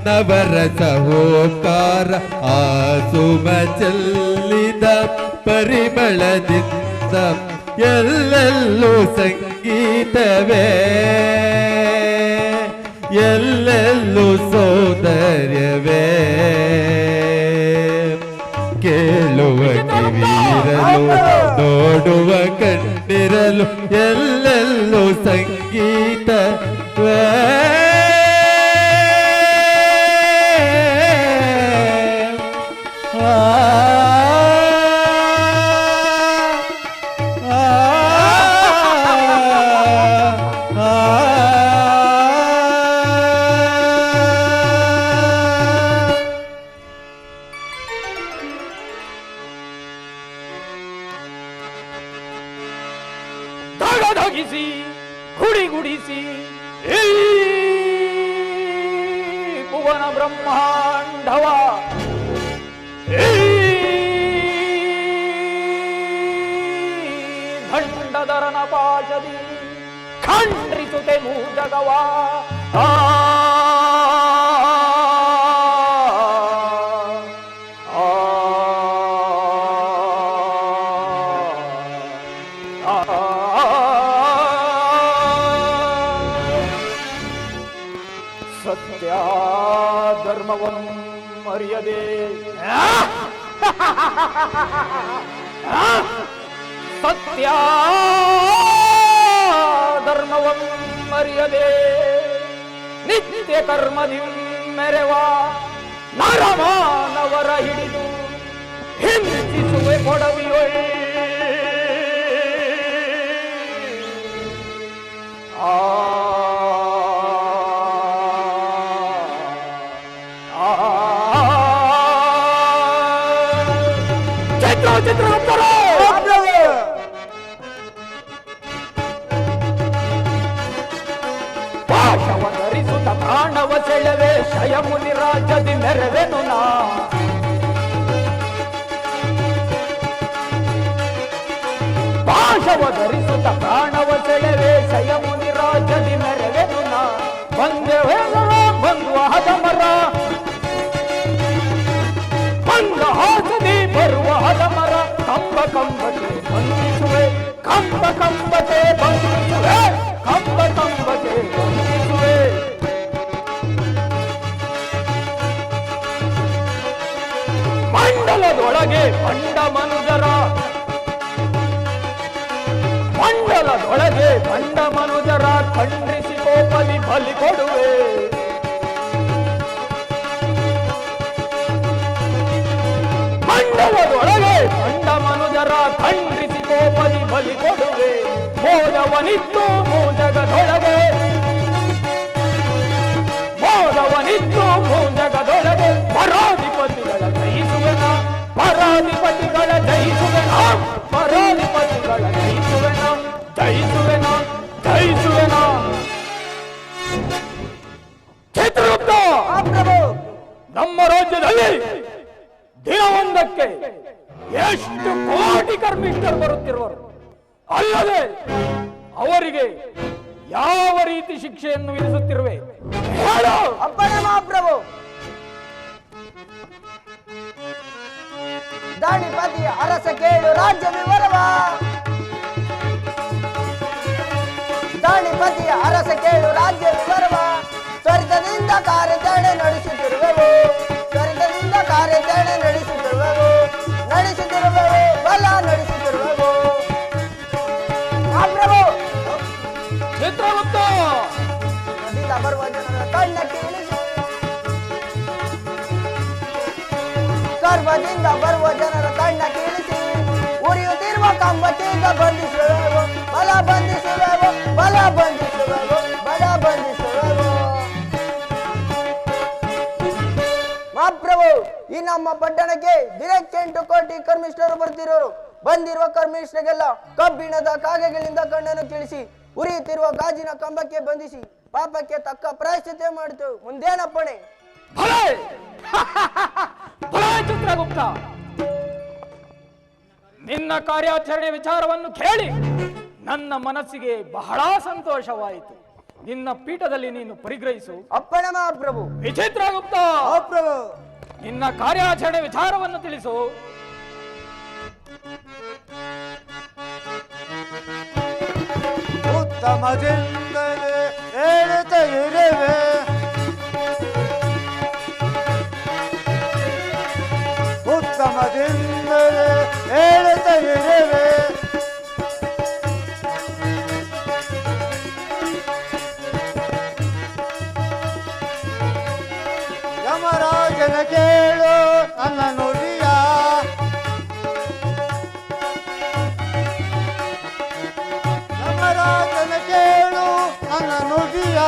ನವರಸ ಹೋಕಾರ ಆ ಸುಮ ಚೆಲ್ಲಿದ ಪರಿಮಳದಿಂದ ಎಲ್ಲೆಲ್ಲೂ ಸಂಗೀತವೇ ಎಲ್ಲೆಲ್ಲೂ ಸೌಂದರ್ಯವೇ ಕೇಳುವ ಕಿವಿರಲು ನೋಡುವ ಕಣ್ಣಿರಲು ಎಲ್ಲೆಲ್ಲೂ ಸಂಗೀತವೇ ಧಗಿಸಿ ಗುಡಿಗುಡಿಸಿ ಈ ಭುವನ ಬ್ರಹ್ಮಾಂಡವ ಈ ದಂಡಧರನ ಪಾಶದಿ ಖಂಡ್ರಿಸುತ್ತೆ ಮೂಜಗವ ಸತ್ಯ ಧರ್ಮವಂ ಮರ್ಯದೆ ಸತ್ಯ ಧರ್ಮವಂ ಮರ್ಯದೆ ನಿತ್ಯ ಕರ್ಮದಿ ಮೆರೆವ ನರಮಾನವರ ಹಿಡಿದು ಹಿಂಸಿಸುವೆ ಕೊಡವಿಯೊಯ್ ಚಿತ್ರಗುಪ್ತರು ಪಾಶವ ಧರಿಸುತ್ತ ಪ್ರಾಣವ ಸೆಳೆವೆ ಶಯಮುನಿ ರಾಜ್ಯದಿ ಮೆರೆವೆನು ನಾ ಪಾಶವ ಧರಿಸುತ್ತ ಪ್ರಾಣವ ಸೆಳೆವೆ ಶಯಮುನಿ ರಾಜ್ಯದಿ ಮೆರೆವೆನು ನಾ ಬಂದೆ ಬಂದು ಹದಮರ ಬಂದ ಹಾಸದಿ ಬರುವ ಹದಮರ ಕಂಬ ಕಂಬಕ್ಕೆ ಬಂಧಿಸುವೆ ಕಂಬ ಕಂಬಕ್ಕೆ ಬಂಧಿಸುವೆ ಕಂಬ ಕಂಬಕ್ಕೆ ಬಂಧಿಸುವೆ ಮಂಡಲದೊಳಗೆ ಬಂಡ ಮನುಜರ ಮಂಡಲದೊಳಗೆ ಬಂಡ ಮನುಜರ ಖಂಡಿಸಿ ಕೋಪಲಿ ಬಲಿ ಕೊಡುವೆ ಮಂಡಲದೊಳಗೆ ಬಂಡ ಮನುಜರ ಖಂಡಿಸಿ ಕೋಪಲಿ ಬಲಿ ಕೊಡುವೆ ಮೋದವನಿತ್ತು ಮೂಜಗದೊಳಗೆ ಮೋದವನಿತ್ತು ಮೂಜಗದೊಳಗೆ ಪರಾಧಿಪತಿಗಳ ಜಯಿಸುವೆನ ಪರಾಧಿಪತಿಗಳ ಜಯಿಸುವೆನ ಪರಾಧಿಪತಿಗಳ ಜಯಿಸುವೆನ ಜಯಿಸುವೆನ ಜಯಿಸುವೆನ ಚಿತ್ರಗುಪ್ತ ನಮ್ಮ ರಾಜ್ಯದಲ್ಲಿ ದಿನವೊಂದಕ್ಕೆ ಎಷ್ಟು ಕೋಟಿ ಕರ್ಮಿಷ್ಠರು ಬರುತ್ತಿರುವರು ಅಲ್ಲದೆ ಅವರಿಗೆ ಯಾವ ರೀತಿ ಶಿಕ್ಷೆಯನ್ನು ವಿಧಿಸುತ್ತಿರುವೆ ಹೇಳು. ಅಪ್ಪಣೆ ಮಹಾಪ್ರಭು. ದಾಣಿಪತಿ ಅರಸ ಕೇಳು ರಾಜ್ಯ ವಿವರವ ದಾಣಿಪತಿ ಅರಸ ಕೇಳು ರಾಜ್ಯ ವಿವರವ ತ್ವರಿತದಿಂದ ಕಾರ್ಯಾಚರಣೆ ನಡೆಸುತ್ತಿರುವೆವು ತ್ವರಿತದಿಂದ ಕಾರ್ಯಾಚರಣೆ ನಡೆಸುತ್ತಿರುವೆವು ಬಲ ನಡೆಸುತ್ತಿರುವೆವು ಮಹಾಪ್ರಭು. ಚಿತ್ರಗುಪ್ತ ಬರುವ ಜನರ ಕಣ್ಣಕ್ಕೆ ಇಳಿಸಿ ಸರ್ವದಿಂದ ಬರುವ ಜನರ ಕಣ್ಣಕ್ಕೆ ಇಳಿಸಿ ಉರಿಯುತ್ತಿರುವ ಕಂಬಕ್ಕಿಂದ ಬಂಧಿಸುವೆವು, ಬಲ ಬಂಧಿಸುವೆವು, ಬಲ ಬಂಧಿಸುವೆವು, ಬಲ ಬಂಧಿಸುವೆವು. ಮಹಾಪ್ರಭು, ಈ ನಮ್ಮ ಪಟ್ಟಣಕ್ಕೆ ದಿನಕ್ಕೆ 8 ಕೋಟಿ ಕರ್ಮಿಷ್ಠರು ಬರ್ತಿರೋರು. ಬಂದಿರುವ ಕರ್ಮಿಷ್ಠರಿಗೆಲ್ಲ ಕಬ್ಬಿಣದ ಕಾಗೆಗಳಿಂದ ಕಣ್ಣನ್ನು ಕೀಳಿಸಿ ಉರಿಯುತ್ತಿರುವ ಗಾಜಿನ ಕಂಬಕ್ಕೆ ಬಂಧಿಸಿ ಪಾಪಕ್ಕೆ ತಕ್ಕ ಪ್ರಾಯಶ್ಚಿತ್ತ ಮಾಡಿತು. ಮುಂದೇನಪ್ಪಣೆ? ಚಿತ್ರಗುಪ್ತ, ನಿನ್ನ ಕಾರ್ಯಾಚರಣೆ ವಿಚಾರವನ್ನು ಕೇಳಿ ನನ್ನ ಮನಸ್ಸಿಗೆ ಬಹಳ ಸಂತೋಷವಾಯಿತು. ನಿನ್ನ ಪೀಠದಲ್ಲಿ ನೀನು ಪರಿಗ್ರಹಿಸು. ಅಪ್ಪಣೆ ಮಹಾಪ್ರಭು. ವಿಚಿತ್ರಗುಪ್ತ, ನಿನ್ನ ಕಾರ್ಯಾಚರಣೆ ವಿಚಾರವನ್ನು ತಿಳಿಸು. ಉತ್ತಮದಿಂದಲೇ ಹೇಳುತ್ತ ಇರುವೆ, ಉತ್ತಮದಿಂದಲೇ ಹೇಳುತ್ತ ಇರುವೆ. ಯಮರಾಜನ ಕೇಳು ನನ್ನ ನುಡಿಯ, ಯಮರಾಜನ ಕೇಳು ನನ್ನ ನುಡಿಯ.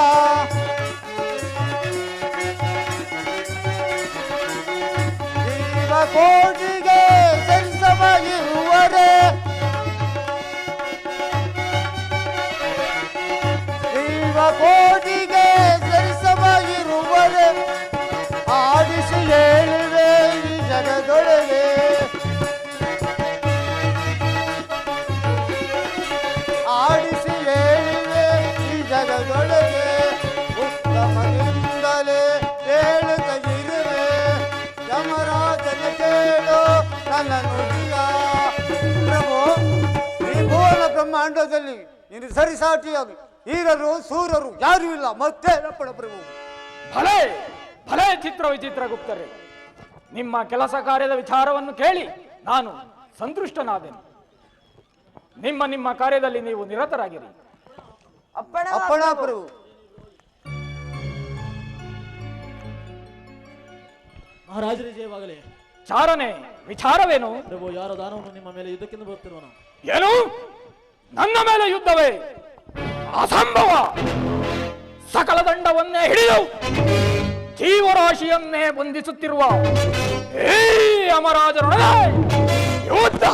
ಜೀವಕೋಟಿಗೆ ಸರಿಸವಾಗಿರುವರೆ, ಜೀವಕೋಟಿಗೆ ಸರಿಸವಾಗಿರುವರೆ ಆಡಿಸಿ ಹೇಳುವೆ ಈ ಜಗದೊಳಗೆ, ಆಡಿಸಿ ಹೇಳುವೆ ಈ ಜಗದೊಳಗೆ. ಉತ್ತಮದಿಂದಲೇ ಹೇಳುತ್ತ ಇರುವೆ, ಯಮರಾಜನ ಕೇಳು ನನ್ನ ನುಡಿಯ. ಪ್ರಭು, ಈ ಭುವನ ಬ್ರಹ್ಮಾಂಡದಲ್ಲಿ ನೀನು ಸರಿಸಾಟಿಯಾಗಿ ಹೀರರು ಸೂರರು ಯಾರೂ ಇಲ್ಲ, ಮತ್ತೆ ಪ್ರಭು. ಭಲೆ ಭಲೆ ವಿಚಿತ್ರಗುಪ್ತರೇ, ನಿಮ್ಮ ಕೆಲಸ ಕಾರ್ಯದ ವಿಚಾರವನ್ನು ಕೇಳಿ ನಾನು ಸಂತುಷ್ಟನಾದೆನು. ನಿಮ್ಮ ಕಾರ್ಯದಲ್ಲಿ ನೀವು ನಿರತರಾಗಿರಿ. ಅಪ್ಪಣೆ ಪ್ರಭು. ಮಹಾರಾಜರೇ ಜಯವಾಗಲಿ. ಚಾರನೆ ವಿಚಾರವೇನು? ಪ್ರಭು, ಯಾರೋ ದಾನವನ್ನು ನಿಮ್ಮ ಮೇಲೆ ಯುದ್ಧಕ್ಕೆಂದು ಬರುತ್ತಿರುವನು. ಏನು? ನನ್ನ ಮೇಲೆ ಯುದ್ಧವೇ? ಅಸಂಭವ! ಸಕಲ ದಂಡವನ್ನೇ ಹಿಡಿದು ಜೀವರಾಶಿಯನ್ನೇ ಬಂಧಿಸುತ್ತಿರುವ ಈ ಯಮರಾಜನೊಡನೆ ಯುದ್ಧ!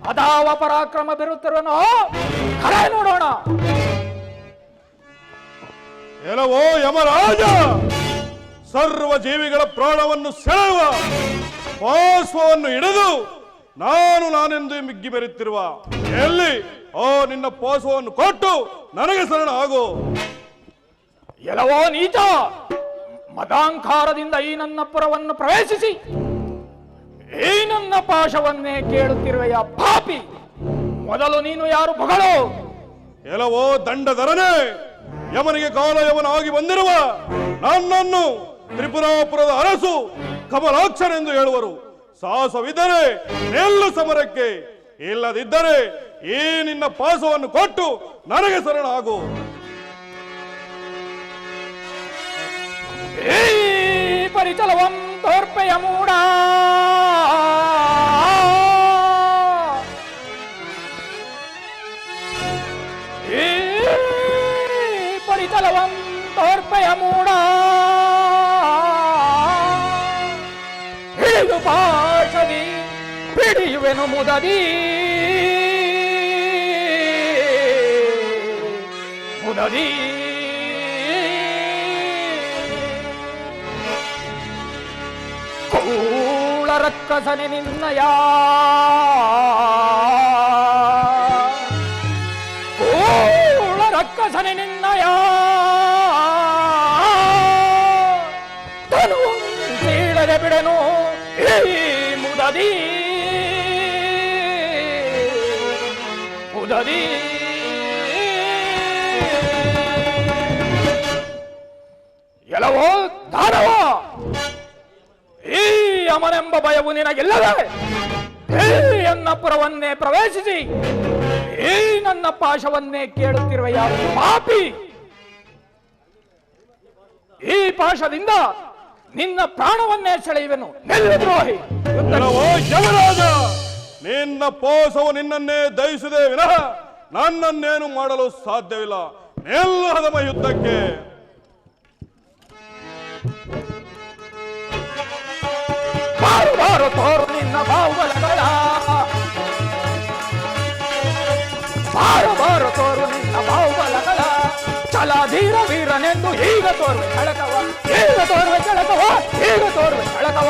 ಅದಾವ ಪರಾಕ್ರಮ ಬೀರುತ್ತಿರುವನೋ ಕರೆ ನೋಡೋಣ. ಎಲ್ಲವೋ ಯಮರಾಜ, ಸರ್ವ ಜೀವಿಗಳ ಪ್ರಾಣವನ್ನು ಸೆಳೆಯುವ ಪಾರ್ಶ್ವವನ್ನು ಹಿಡಿದು ನಾನೆಂದು ಮಿಗ್ಗಿ ಬೆರೆತಿರುವ ಎಲ್ಲಿ ನಿನ್ನ ಪಾರ್ಶ್ವವನ್ನು ಕೊಟ್ಟು ನನಗೆ ಶರಣ ಆಗು. ಎಲ್ಲವೋ ನೀಚ, ಮದಾಂಕಾರದಿಂದ ಈ ನನ್ನ ಪುರವನ್ನು ಪ್ರವೇಶಿಸಿ ಈ ನನ್ನ ಪಾಶವನ್ನೇ ಕೇಳುತ್ತಿರುವೆಯ ಪಾಪಿ, ಮೊದಲು ನೀನು ಯಾರು ಬಗಳು? ಎಲ್ಲವೋ ದಂಡಧರನೆ, ಯಮನಿಗೆ ಕಾಲಯವನಾಗಿ ಬಂದಿರುವ ನನ್ನನ್ನು ತ್ರಿಪುರಾಪುರದ ಅರಸು ಕಮಲಾಕ್ಷನೆಂದು ಹೇಳುವರು. ಸಾಹಸವಿದ್ದರೆ ನಿಲ್ಲು ಸಮರಕ್ಕೆ, ಇಲ್ಲದಿದ್ದರೆ ಈ ನಿನ್ನ ಪಾಸವನ್ನು ಕೊಟ್ಟು ನನಗೆ ಶರಣ ಆಗು. ಈ ಪರಿಚಲವಂ ತೋರ್ಪೆಯ ಮೂಡ, ಈ ಪರಿಚಲವಂ ತೋರ್ಪೆಯ ಮೂಡ, ಹಿಡಿದು ಪಾಶದಿ ಹಿಡಿಯುವೆನು ಮುದದಿ, ಮುದದಿ. ಕೂಳ ರಕ್ಕಸನೆ ನಿನ್ನಯ, ಕೂಳ ರಕ್ಕಸನೆ ನಿನ್ನಯ ತನು ಸೀಳದೆ ಬಿಡನು ಈ ಮುದದಿ, ಮುದದಿ. ಎಲ್ಲವೋ ದಾನವ, ಈ ಯಮನೆಂಬ ಭಯವು ನಿನಗಿಲ್ಲದೆ ಈ ನನ್ನ ಪುರವನ್ನೇ ಪ್ರವೇಶಿಸಿ ಈ ನನ್ನ ಪಾಶವನ್ನೇ ಕೇಳುತ್ತಿರುವ ಯಾವ ಪಾಪಿ, ಈ ಪಾಶದಿಂದ ನಿನ್ನ ಪ್ರಾಣವನ್ನೇ ಸೆಳೆಯುವೆನು. ನಿಲ್ಲು ದ್ರೋಹಿ. ಎಲ್ಲವೋ ಯಮರಾಜ, ನಿನ್ನ ಪೋಸವು ನಿನ್ನನ್ನೇ ದಯಿಸಿದೆ ವಿನಃ ನನ್ನನ್ನೇನು ಮಾಡಲು ಸಾಧ್ಯವಿಲ್ಲ. ಎಲ್ಲ ಹದಮ ಯುದ್ಧಕ್ಕೆ. ಬಾರು ಬಾರು ತೋರು ನಿನ್ನ ಬಾಹುಬಲಗಳ, ಬಾರು ಬಾರು ತೋರು ನಿನ್ನ ಬಾಹುಬಲಗಳ, ಛಲ ಧೀರ ವೀರನೆಂದು ಈಗ ತೋರ್ವೆ ಛಳಕವ, ಈಗ ತೋರ್ವೆ ಛಳಕವ, ಈಗ ತೋರ್ವೆ ಛಳಕವ.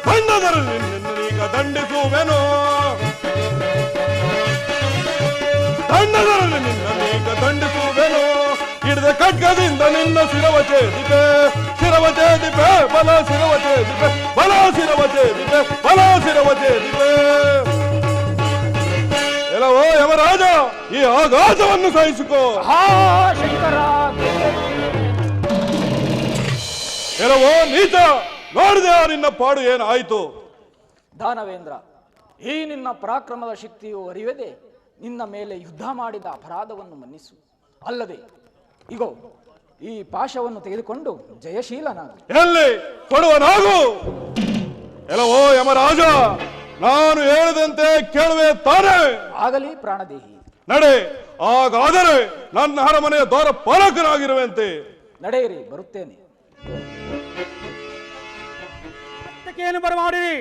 ಬಂದದರಲ್ಲಿ ನಿನ್ನೀಗ ದಂಡಿಸುವೆನು, ದಂಡದರಲ್ಲಿ ನಿನ್ನೀಗ ದಂಡಿಸುವೆನು. ಹಿಡಿದ ಖಡ್ಗದಿಂದ ನಿನ್ನ ಶಿರವ ಛೇದಿಪೆ, ಶಿರವ ಛೇದಿಪೆ, ಬಲ ಶಿರವ ಛೇದಿಪೆ, ಬಲ ಶಿರವ ಛೇದಿಪೆ, ಬಲ ಶಿರವ ಛೇದಿಪೆ. ಎಲ್ಲವೋ ಯಮರಾಜ, ಈ ಆಘಾತವನ್ನು ಸಹಿಸಿಕೋ. ಶಂಕರ, ಎಲ್ಲವೋ ನೀಚ, ನೋಡಿದೆ ನಿನ್ನ ಪಾಡು ಏನಾಯಿತು? ದಾನವೇಂದ್ರ, ಈ ನಿನ್ನ ಪರಾಕ್ರಮದ ಶಕ್ತಿಯು ಅರಿಯದೆ ನಿನ್ನ ಮೇಲೆ ಯುದ್ಧ ಮಾಡಿದ ಅಪರಾಧವನ್ನು ಮನ್ನಿಸು. ಅಲ್ಲದೆ ಇಗೋ ಈ ಪಾಶವನ್ನು ತೆಗೆದುಕೊಂಡು ಜಯಶೀಲನಾಗು. ಎಲ್ಲಿ ಕೊಡುವನಾಗು. ಎಲ್ಲವೋ ಯಮರಾಜ, ನಾನು ಹೇಳಿದಂತೆ ಕೇಳುವೆ ತಾನೇ? ಆಗಲಿ ಪ್ರಾಣದೇಹಿ. ನಡೆ, ಹಾಗಾದರೆ ನನ್ನ ಅರಮನೆಯ ದ್ವಾರ ಪಾಲಕನಾಗಿರುವಂತೆ. ನಡೆಯಿರಿ, ಬರುತ್ತೇನೆ. ಏನು ಬರಮಾಡಿರಿ?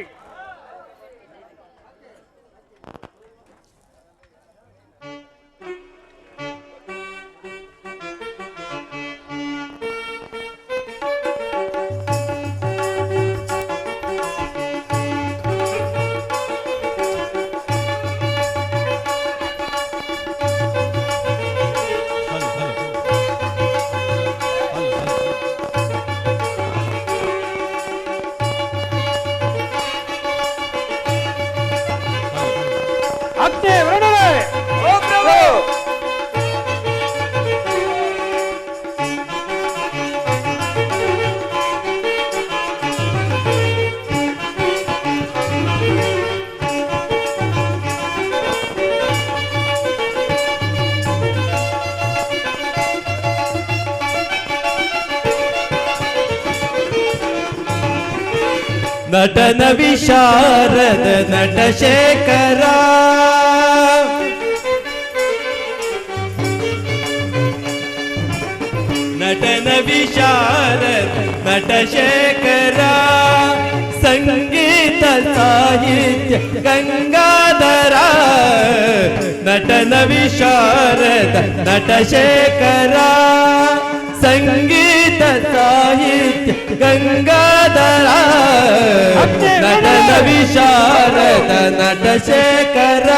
ನಟನ ವಿಶಾರದ ನಟಶೇಖರ, ನಟನ ವಿಶಾರದ ನಟಶೇಖರ, ಸಂಗೀತ ಸಾಹಿತ್ಯ ಗಂಗಾಧರ. ನಟನ ವಿಶಾರದ ನಟಶೇಖರ, ಸಂಗೀತ ಸಾಹಿತ್ಯ ಗಂಗಾಧರ. ನಟನ ವಿಶಾರದ ನಟಶೇಖರ.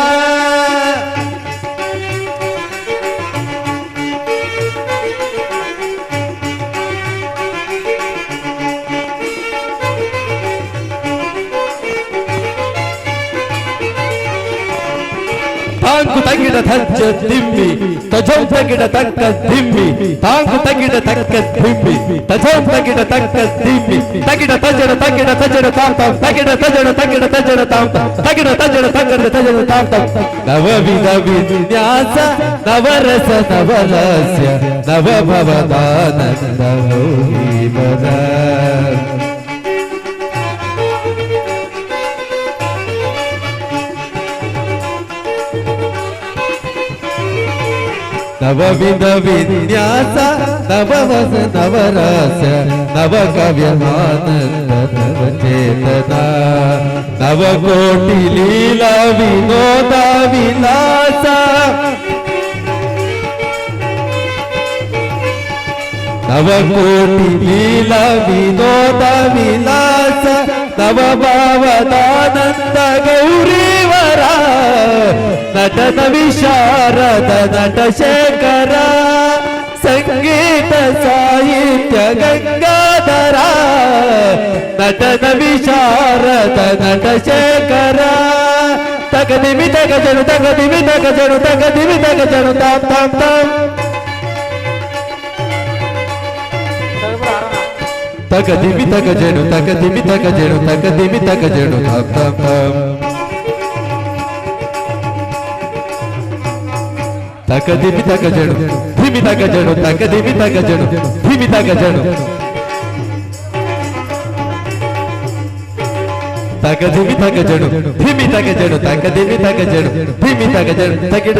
ತಾಂಕು ತಗಿಡ ತಚ್ಚ ದಿಮ್ಮಿ ತಜೋಂ ತಗಿಡ ತಕ್ಕ ದಿಮ್ಮಿ, ತಾಂಕು ತಗಿಡ ತಕ್ಕ ದಿಮ್ಮಿ ತಜೋಂ ತಗಿಡ ತಕ್ಕ ದಿಮ್ಮಿ. ತಗಿಡ ತಜಡ ತಗಿಡ ತಜಡ ತಾಂ ತಾಂ, ತಗಿಡ ತಜಡ ತಗಿಡ ತಜಡ ತಾಂ ತಾಂ, ತಗಿಡ ತಜಡ ತಗಿಡ ತಜಡ ತಾಂ ತಾಂ. ನವವಿಧ ವಿನ್ಯಾಸ ನವರಸ ನವಲಾಸ್ಯ ನವಭವದಾನಂದ ಮೌಹಿಮದ. ನವವಿಧ ವಿನ್ಯಾಸ ನವವಸ ನವರಸ ನವಕವ್ಯಮಾನಂದ ನವಚೇತನ. ನವಕೋಟಿ ಲೀಲಾ ವಿನೋದ ವಿಲಾಸ. ನವಕೋಟಿ ಲೀಲಾ ವಿನೋದ ವಿಲಾಸ. ನವಭಾವದಾನಂದ ಗೌರೀವರ. ನಟನ ವಿಶಾರದ ನಟಶೇಖರ, ಸಂಗೀತ ಸಾಹಿತ್ಯ ಗಂಗಾಧರ. ನಟನ ವಿಶಾರದ ನಟಶೇಖರ. ತಗದಿಮಿ ತಗಜನು ತಗದಿಮಿ ತಗಜನು ತಗದಿಮಿ ತಗಜನು ತಾಂ ತಾಂ ತಾಂ. ತಗದಿಮಿ ತಗಜನು ತಗದಿಮಿ ತಗಜನು ತಗದಿಮಿ ತಗಜನು ತಾಂ ತಾಂ ತಾಂ. ತಕದಿಮಿ ತಕಜಡು ಧಿಮಿ ಧಿಮಿ ತಗ ಜಣು ತಗ ಧಿಮಿ ತಗ ಜಣು ಧಿಮಿ ತಗ ಜಣು ತಗ ಧಿಮಿ ತಗ ಜಣು ಧಿಮಿ ತಗ ಜಣು ತಗ ಧಿಮಿ ತಗ ಜಣು ಧಿಮಿ ತಗ ಜಣು ತಗಿಡ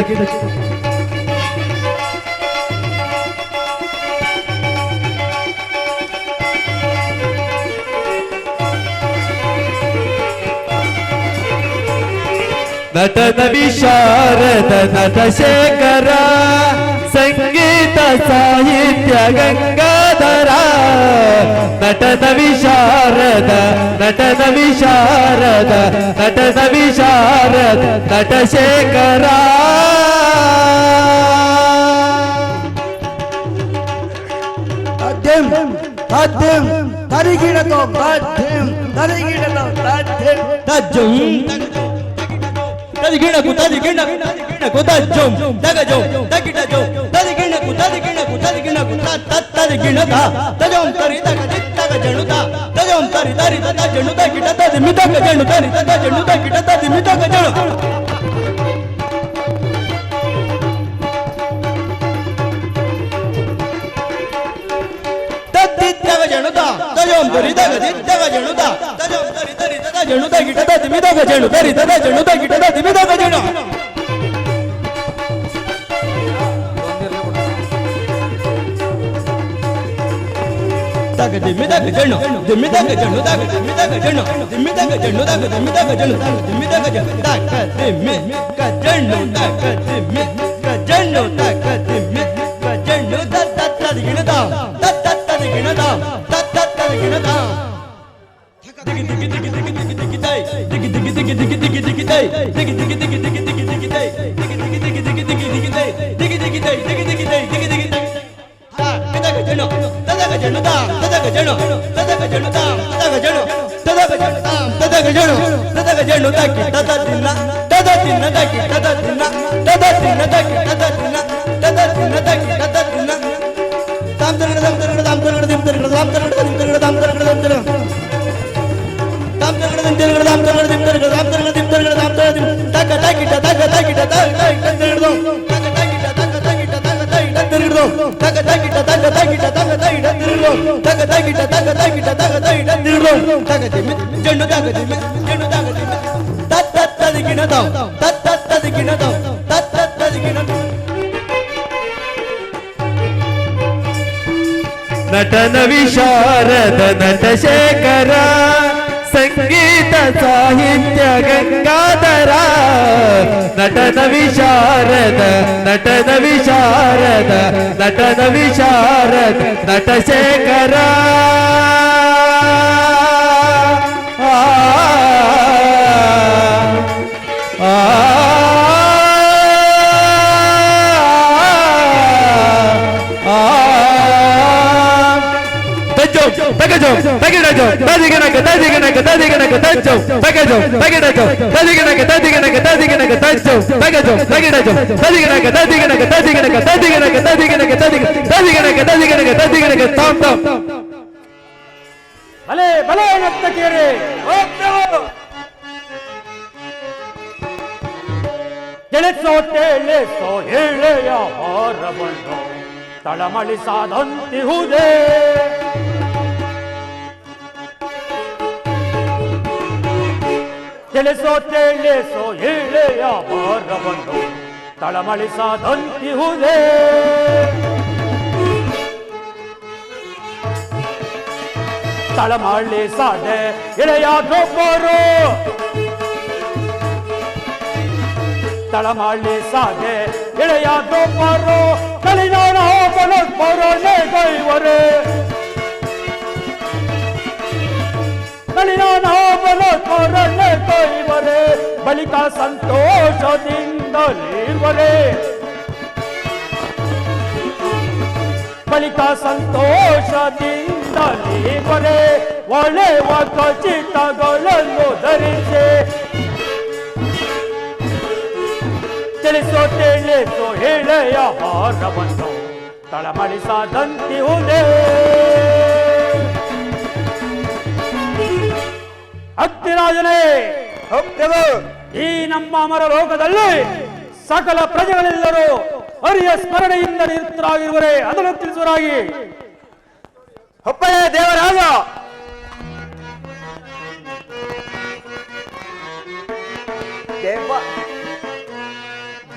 ನಟನ ವಿಶಾರದ ನಟ ಶೇಖರ ಸಂಗೀತ ಸಾಹಿತ್ಯ ಗಂಗಾಧರ ನಟನ ವಿಶಾರದ ನಟನ ವಿಶಾರದ ನಟನ ವಿಶಾರದ ನಟ ಶೇಖರ ತದ್ದಿಂ ತರಿಗಿಡತೋ ತದ್ದಿಂ ತರಿಗಿಡತೋ ತದ್ದಿಂ ತಜ್ಜಂ ತದಿಗಿಣಕು ತದಿಗಿಣಕು ತದಿಗಿಣಕು ತಜ್ಜಂ ತಗಜಂ ತಗಿಟಜಂ ತದಿಗಿಣಕು ತದಿಗಿಣಕು ತದಿಗಿಣಕು ತದಿಗಿಣತ ತಜಂ ತರಿ ತಗದಿ ತಗಜಣುತ ತಜಂ ತರಿ ತರಿ ತಜಣು ತಗಿಟ ತದಿಮಿ ತಗಜಣು ತರಿ ತಜಣು ತಗಿಟ ತದಿಮಿ ತಗಜಣು ತಗಜಣುತ ತಜಂ ತರಿ ತಗದಿ ತಗಜಣುತ ತಜಂ ತರಿ ತರಿ ತಜಣು ತಗಿಟ ತದಿಮಿ ತಗಜಣು ತರಿ ತಜಣು ತಗಿಟ ತದಿಮಿ ತಗಜಣು ದಿಮ್ಮಿ ತಗ ಜಣ್ಣು ದಿಮ್ಮಿ ತಗ ಜಣ್ಣು ತಗ ದಿಮ್ಮಿ ತಗ ಜಣ್ಣು ದಿಮ್ಮಿ ತಗ ಜಣ್ಣು ತಗ ದಿಮ್ಮಿ ತಗ ಜಣ್ಣು ದಿಮ್ಮಿ ತಗ ಜಣ್ಣು ತಗ ದಿಮ್ಮಿ ಕ ಜಣ್ಣು ತಗ ದಿಮ್ಮಿ ಕ ಜಣ್ಣು ತಗ ದಿಮ್ಮಿ ಕ ಜಣ್ಣು ತತ್ತ ಗಿಣದ ತತ್ತ ಗಿಣದ ತತ್ತ ಗಿಣದ ದಿಗಿ ದಿಗಿ ದಿಗಿ ದಿಗಿ ದಿಗಿ ದಿಗಿ ತೈ ದಿಗಿ ದಿಗಿ ದಿಗಿ ದಿಗಿ ದಿಗಿ ದಿಗಿ ತೈ ದಿಗಿ ದಿಗಿ ದಿಗಿ ದಿಗಿ ದಿಗಿ ದಿಗಿ ತೈ ದಿಗಿ ದಿಗಿ ದಿಗಿ ದಿಗಿ ದಿಗಿ ದಿಗಿ ತೈ ದಿಗಿ ದಿಗಿ ತೈ ದಿಗಿ ದಿಗಿ ತೈ ದಿಗಿ ದಿಗಿ ತೈ ತದಗ ಜಣ್ಣು ತದಗ ಜಣ್ಣು ತದಗ ಜಣ್ಣು ತದಗ ಜಣ್ಣು ತದಗ ಜಣ್ಣು ತದಗ ಜಣ್ಣು ತದಗ ಜಣ್ಣು ತದಗ ಜಣ್ಣು ತಕ್ಕಿ ತದ ತಿನ್ನ ತಕ್ಕಿ ತದ ತಿನ್ನ ತಕ್ಕಿ ತದ ತಿನ್ನ ತಕ್ಕಿ ತದ ತಿನ್ನ ತಾಮ್ ತರಗಡ ತಾಮ್ ತರಗಡ ತಾಮ್ ತರಗಡ ದಿಮ್ ತರಗಡ ತಾಮ್ ತರಗಡ ದಿಮ್ ತರಗಡ ತಾಮ್ ತರಗಡ ದಿಮ್ ತರಗಡ ತಾಮ್ ತರಗಡ ದಿಮ್ ತರಗಡ ತಾಮ್ ತರಗಡ ದಿಮ್ ತರಗಡ ತಾಮ್ ತರಗಡ ದಿಮ್ ತರಗಡ ತಾಮ್ ತರಗಡ ದಿಮ್ ತಕ್ಕ ತಕ್ಕಿಟ ತಕ್ಕ ತಕ್ಕಿಟ ತಕ್ಕ ತರಗಡ ತಕ್ಕ ತಕ್ಕಿಟ ತಕ್ಕ ತಕ್ಕಿಟ ತಕ್ಕ ತೈಟ ತಿರುಗಡು ತಕ್ಕ ತಕ್ಕಿಟ ತಕ್ಕ ತಕ್ಕಿಟ ತಕ್ಕ ತೈಟ ತಿರುಗಡು ತಕ್ಕ ತಕ್ಕಿಟ ತಕ್ಕ ತಕ್ಕಿಟ ತಕ್ಕ ತೈಟ ತಿರುಗಡು ತಕ್ಕ ದಿಮ್ಮಿ ಜಣ್ಣು ತಕ್ಕ ದಿಮ್ಮಿ ಜಣ್ಣು ತಕ್ಕ ದಿಮ್ಮಿ ತತ್ತತ್ತದ ಗಿಣದಂ ತತ್ತತ್ತದ ಗಿಣದಂ ತತ್ತತ್ತದ ಗಿಣದಂ ನಟನ ವಿಶಾರದ ನಟ ಶೇಖರ ಸಂಗೀತ ಸಾಹಿತ್ಯ ಗಂಗಾಧರ ನಟನ ವಿಶಾರದ ನಟನ ವಿಶಾರದ ನಟನ ವಿಶಾರದ ನಟ ಶೇಖರ ತಗಜೋ ತಗಿಡಜೋ ತದಿಗಿಣಕ ತದಿಗಿಣಕ ತದಿಗಿಣಕ ತಜ್ಜೋ ತಗಜೋ ತಗಿಡಜೋ ತದಿಗಿಣಕ ತದಿಗಿಣಕ ತದಿಗಿಣಕ ತಜ್ಜೋ ತಗಜೋ ತಗಿಡಜೋ ತದಿಗಿಣಕ ತದಿಗಿಣಕ ತದಿಗಿಣಕ ತದಿಗಿಣಕ ತದಿಗಿಣಕ ತದಿಗಿಣಕ ತದಿಗಿಣಕ ತದಿಗಿಣಕ ತಾಮ್ ತಾಮ್ ಭಲೆ ಭಲೆ ನರ್ತಕಿಯರೇ ತಿಳಿಸೋ ತಿಳಿಸೋ ಹೇಳೆಯ ಹಾರವನ್ನು ತಳಮಳಿಸಾದಂತಿಹುದೇ ತಿಳಿಸೋ ತಿಳಿಸೋ ಹೇಳೆಯ ಭಾರವನ್ನು ತಳಮಳಿಸಾದಂತಿಹುದೇ ತಳಮಳಿಸಾದೆ ಎಳೆಯಾದೊಬ್ಬರು ತಳಮಳಿಸಾದೆ ಎಳೆಯಾದೊಬ್ಬರು ಕಲಿನಾಡ ಬಲೊಬ್ಬರನ್ನೇ ಕೈವರೆ ಕಲಿನಾಡ ಬಲೊಬ್ಬರನ್ನೇ ಕೈವರೆ ಬಳಿಕ ಸಂತೋಷದಿಂದಲೀವರೆ ಬಳಿಕ ಸಂತೋಷದಿಂದಲೀವರೆ ಒಳ್ಳೆಯ ಖಚಿತಗಳನ್ನು ಧರಿಸಿ ತಿಳಿಸೋ ತಿಳಿಸೋ ಹೇಳೆಯ ಭಾರವನ್ನು ತಳಮಳಿಸಾದಂತಿಹುದೇ ಅಗ್ನಿರಾಜನೇ ಈ ನಮ್ಮ ಅಮರ ಲೋಕದಲ್ಲಿ ಸಕಲ ಪ್ರಜೆಗಳೆಲ್ಲರೂ ಹರಿಯ ಸ್ಮರಣೆಯಿಂದ ನಿರತರಾಗಿರುವರೆ ಅದನ್ನು ತಿಳಿಸುವರಾಗಿ. ಒಪ್ಪಣೆ ದೇವರಾಜ.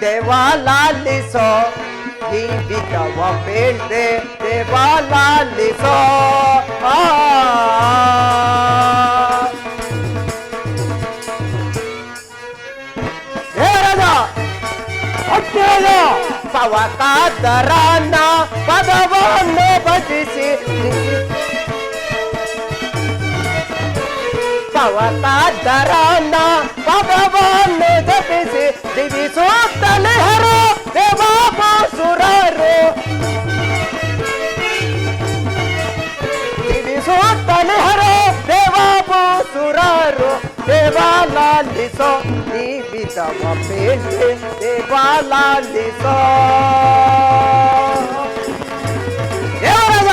ದೇವ ಲಾಲಿಸೋ ಈ ಬಿದ್ದವ ಬೇಡ್ದೆ ದೇವ ಲಾಲಿಸೋ. ಪವಕಾದರನ ಪದವನ್ನು ಭಜಿಸಿ ಪವಕಾದರನ ಪದವನ್ನು ಜಪಿಸಿ ದಿವಿಸುತ್ತಲೇ ಹರೋ ದೇವಾಸುರರು ದಿವಿಸುತ್ತಲೇ ಹರೋ ದೇವಾಸುರರು. ದೇವಾಲಾಲಿಸೋ ಈ ವಿಧವ ಬೇಡ್ದೆ ದೇವಾಲಾಲಿಸೋ. ದೇವರಾಜ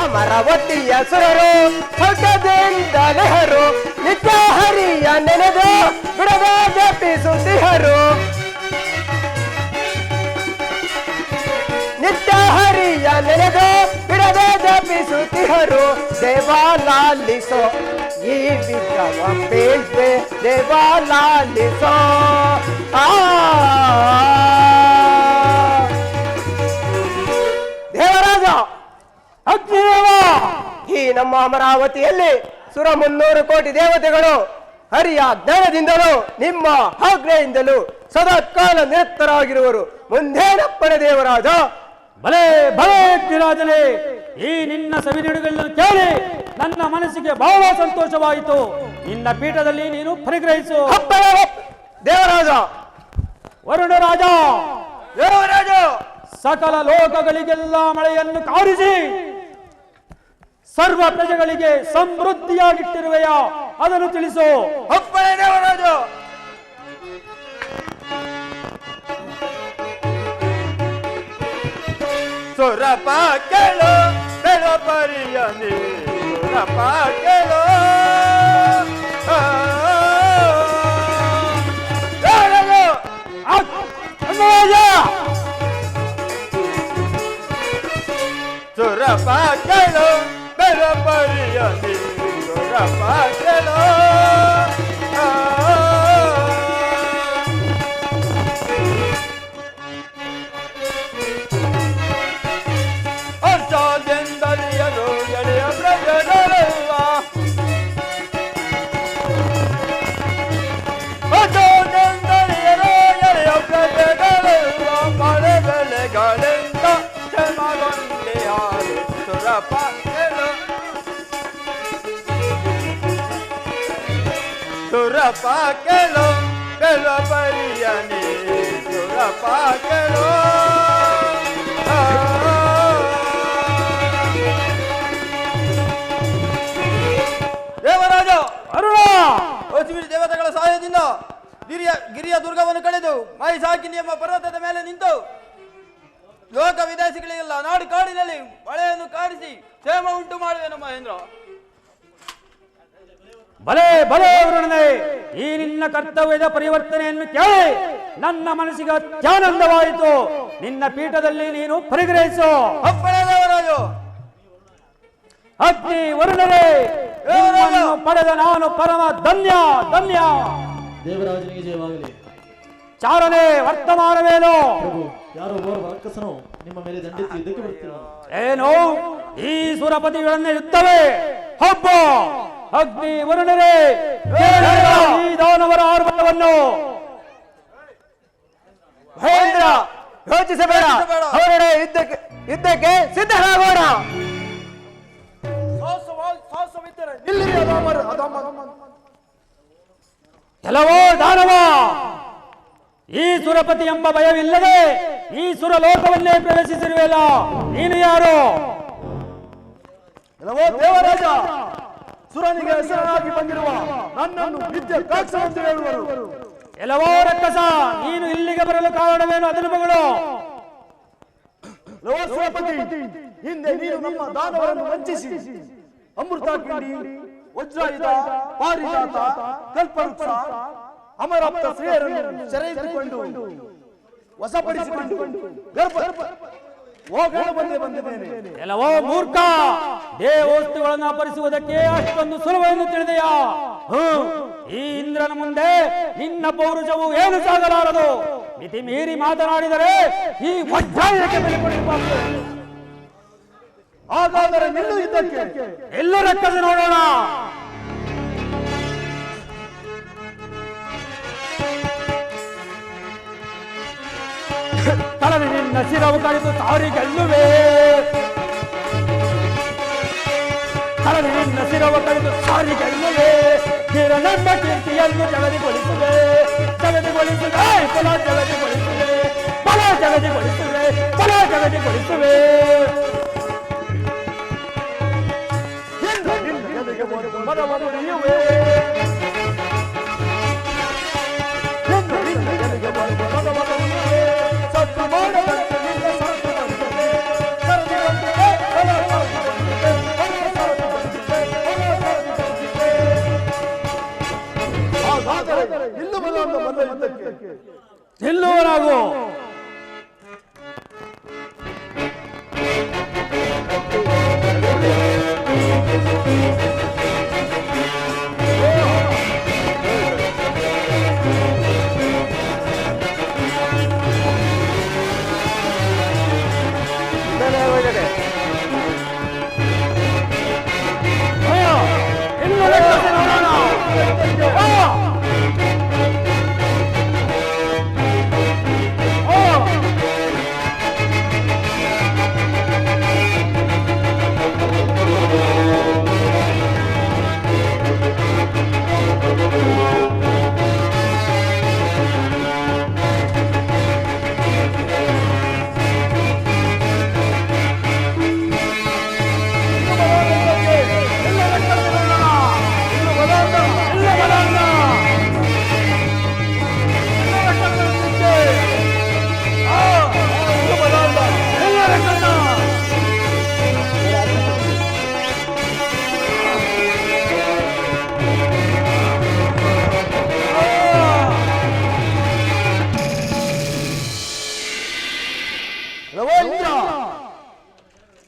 ಅಮರಾವತಿಯ ಸುರರು ಸ್ವರ್ಗದಿಂದ ನೆಹರು ನಿತ್ಯ ಹರಿಯ ನೆನೆದು ಬಿಡದ ಜಪಿಸುತ್ತಿಹರು. ನಿತ್ಯ ಹರಿಯ ನೆನೆದು ಬಿಡದ ಜಪಿಸುತ್ತಿಹರು. ದೇವಾಲಾಲಿಸೋ ಈ ವಿಧವ ಬೇಡ್ದೆ ದೇವಾಲಾಲಿಸೋ. ದೇವರಾಜ ಅಗ್ನಿದೇವ, ಈ ನಮ್ಮ ಅಮರಾವತಿಯಲ್ಲಿ ಸುರ 300 ಕೋಟಿ ದೇವತೆಗಳು ಹರಿಯ ಜ್ಞಾನದಿಂದಲೂ ನಿಮ್ಮ ಆಜ್ಞೆಯಿಂದಲೂ ಸದಾಕಾಲ ನಿರತರಾಗಿರುವರು. ಮುಂದೇನಪ್ಪಣೆ ದೇವರಾಜ. ಭಲೇ ಭಲೇ ಅಗ್ನಿರಾಜನೇ, ಈ ನಿನ್ನ ಸವಿನುಡಿಗಳನ್ನು ಕೇಳಿ ನನ್ನ ಮನಸ್ಸಿಗೆ ಬಹಳ ಸಂತೋಷವಾಯಿತು. ನಿನ್ನ ಪೀಠದಲ್ಲಿ ನೀನು ಪರಿಗ್ರಹಿಸು. ದೇವರಾಜ. ವರುಣ ರಾಜ, ದೇವರಾಜ, ಸಕಲ ಲೋಕಗಳಿಗೆಲ್ಲ ಮಳೆಯನ್ನು ಕಾರಿಸಿ ಸರ್ವ ಪ್ರಜೆಗಳಿಗೆ ಸಮೃದ್ಧಿಯಾಗಿಟ್ಟಿರುವೆಯ ಅದನ್ನು ತಿಳಿಸು. ಅಪ್ಪಣೆ ದೇವರಾಜ. ಸುರಪ ಕೇಳು ಬೆಳ ಪರಿಯ ಸುರಪ ಕೇಳು. ಸುರಪ ಕೇಳು ಬೆಳ ಪರಿಯ ಸುರಪ ಕೇಳು. ಅರ್ಚಾದಿಂದಲಿಯರು ಎಳೆಯ ಪ್ರಜೆಗಳೆಲ್ಲ ಅರ್ಚಾದಿಂದಲಿಯರು ಎಳೆಯ ಪ್ರಜೆಗಳೆಲ್ಲ ಮಳೆ ಬೆಳೆಗಳಿಂದ ಕ್ಷಮಗೊಂಡೆ ಹಾರು. ಸುರಪ ಕೇಳು ಸುರಪ ಕೇಳು ಬೆಳ ಪರಿಯ ಸುರಪ ಕೇಳು. ದೇವರಾಜ ಅರುಣ, ದೇವತೆಗಳ ಸಹಾಯದಿಂದ ಗಿರಿಯ ದುರ್ಗವನ್ನು ಕಳೆದು ಮೈಸಾಕಿನಿ ಎಂಬ ಪರ್ವತದ ಮೇಲೆ ನಿಂತು ಲೋಕ ವಿದೇಶಿಗಳಿಗೆಲ್ಲ ನಾಡು ಕಾಡಿನಲ್ಲಿ ಮಳೆಯನ್ನು ಕಾಡಿಸಿ ಕ್ಷೇಮ ಉಂಟು ಮಾಡುವೆನು ಮಹೇಂದ್ರ. ಭಲೇ ಭಲೇ ವರುಣನೇ, ಈ ನಿನ್ನ ಕರ್ತವ್ಯದ ಪರಿವರ್ತನೆಯನ್ನು ಕೇಳಿ ನನ್ನ ಮನಸ್ಸಿಗೆ ಅತ್ಯಾನಂದವಾಯಿತು. ನಿನ್ನ ಪೀಠದಲ್ಲಿ ನೀನು ಪರಿಗ್ರಹಿಸು. ದೇವರಾಜು. ಅಗ್ನಿ ವರುಣರೇ, ನಿಮ್ಮನ್ನು ಪಡೆದ ನಾನು ಪರಮ ಧನ್ಯ ಧನ್ಯ. ದೇವರಾಜನಿಗೆ ಜಯವಾಗಲಿ. ಚಾರನೆ ವರ್ತಮಾನವೇನು? ಯಾರೋ ಓರ್ವ ರಾಕ್ಷಸನು ನಿಮ್ಮ ಮೇಲೆ ದಂಡೆತ್ತಿ ಯುದ್ಧಕ್ಕೆ ಬರ್ತಿರುವನು. ಏನು ಈ ಸುರಪತಿಗಳನ್ನ ಯುದ್ಧವೇ? ಹಬ್ಬ ಅಗ್ನಿ ವರುಣರೇ, ಈ ದಾನವರ ಆರ್ಭಟವನ್ನು ಮಹೇಂದ್ರ ಯೋಚಿಸಬೇಡ. ಅವರೊಡೆ ಯುದ್ಧಕ್ಕೆ ಸಿದ್ಧರಾಗೋಣ. ಕೆಲವೋ ದಾನವ, ಈ ಸುರಪತಿ ಎಂಬ ಭಯವಿಲ್ಲದೆ ಈ ಸುರಲೋಕವನ್ನೇ ಪ್ರವೇಶಿಸಿರುವೆಲ್ಲ. ನೀನು ಯಾರು? ದೇವರಾಜ, ಸುರನಿಗೆ ಹೆಸರಾಗಿ ಬಂದಿರುವ ನನ್ನನ್ನು ವಿದ್ಯೆ ಕಾಕ್ಷವಂತ ಹೇಳುವರು. ಎಲ್ಲವೋ ರಕ್ಕಸ, ನೀನು ಇಲ್ಲಿಗೆ ಬರಲು ಕಾರಣವೇನು? ಅದನ್ನು ಮಗಳು ಸುರಪತಿ, ಹಿಂದೆ ನೀನು ನಮ್ಮ ದಾನವರನ್ನು ವಂಚಿಸಿ ಅಮೃತ ಕಿಂಡಿ, ವಜ್ರಾಯುಧ, ಪಾರಿಜಾತ, ಕಲ್ಪವೃಕ್ಷ, ಅಮರಾಪ್ತ ಸ್ತ್ರೀಯರನ್ನು ಸೆರೆಹಿಡಿದುಕೊಂಡು ವಶಪಡಿಸಿಕೊಂಡು ಹೋಗಲು ಬಂದಿದ್ದೇನೆ. ಎಲ್ಲವೋ ಮೂರ್ಖ, ದೇವವಸ್ತುಗಳನ್ನು ಅಪಹರಿಸುವುದಕ್ಕೆ ಅಷ್ಟೊಂದು ಸುಲಭ ಎಂದು ತಿಳಿದೆಯಾ? ಈ ಇಂದ್ರನ ಮುಂದೆ ನಿನ್ನ ಪೌರುಷವು ಏನು ಸಾಗಲಾರದು. ಮಿತಿ ಮೀರಿ ಮಾತನಾಡಿದರೆ ಈ ವಜ್ರಾಯುಧಕ್ಕೆ ಬೆಲೆ ಕೊಡಬೇಕು. ಹಾಗಾದರೆ ನಿಲ್ಲು ಯುದ್ಧಕ್ಕೆ. ಎಲ್ಲರ ಕಥೆ ನೋಡೋಣ. ತಲನೆ ನಿನ್ನ ಶಿರವು ಕಡಿದು ಸಾರಿ ಗೆಲ್ಲುವೆ. ತಲನೆ ನಿನ್ನ ಶಿರವು ಕಡಿದು ಸಾರಿ ಗೆಲ್ಲುವೆ. ನನ್ನ ಕೀರ್ತಿಯನ್ನು ಜಗದಿಗೊಳಿಸುವೆ. ಜಗದಿಗೊಳಿಸುವೆ ಫಲ ಜಗದಿಗೊಳಿಸುವೆ. ಫಲ ಜಗದಿಗೊಳಿಸುವೆ. ಫಲ ಜಗದಿಗೊಳಿಸುವೆ. ನಿಲ್ಲುವನಾಗು.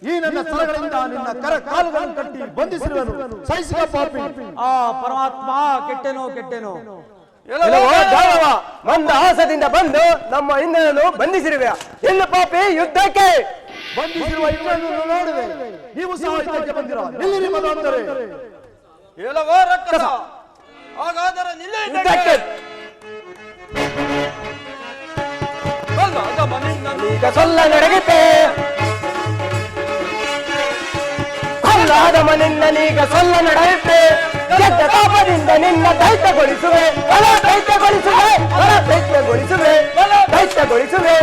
ಈ ನನ್ನ ಸ್ಥಳಗಳಿಂದ ನಿನ್ನ ಕರ ಕಾಲುಗಳನ್ನು ಕಟ್ಟಿ ಬಂಧಿಸಿರುವನು. ಸಹಿಸಿದ ಪಾಪಿ. ಆ ಪರಮಾತ್ಮ ಕೆಟ್ಟೆನು ಕೆಟ್ಟೆನು. ಮಂದ ಹಾಸದಿಂದ ಬಂದು ನಮ್ಮ ಇಂದ್ರನನ್ನು ಬಂಧಿಸಿರುವೆ. ಎಲ್ಲ ಪಾಪಿ ಯುದ್ಧಕ್ಕೆ ಬಂಧಿಸಿರುವ ಇಂದ್ರನನ್ನು ನೋಡಿದೆ. ನೀವು ಸಹ ಯುದ್ಧಕ್ಕೆ ಬಂದಿರ. ನಿಲ್ಲಿರಿ ಮದಾಂತರೇ. ಹೇಳವೋ ರಕ್ಕಸ, ಹಾಗಾದರೆ ನಿಲ್ಲಿ ಯುದ್ಧಕ್ಕೆ. ಈಗ ಸೊಲ್ಲ ನಡೆಯುತ್ತೆ. ಕೊಲ್ಲಾದ ಮನಿಂದನೀಗ ಸೊಲ್ಲ ನಡೆಯುತ್ತೆ. ಗೆದ್ದ ತಾಪದಿಂದ ನಿನ್ನ ದೈತ್ಯಗೊಳಿಸುವೆ. ಬಲ ದೈತ್ಯಗೊಳಿಸುವೆ. ಬಲ ದೈತ್ಯಗೊಳಿಸುವೆ. ಬಲ ದೈತ್ಯಗೊಳಿಸುವೆ.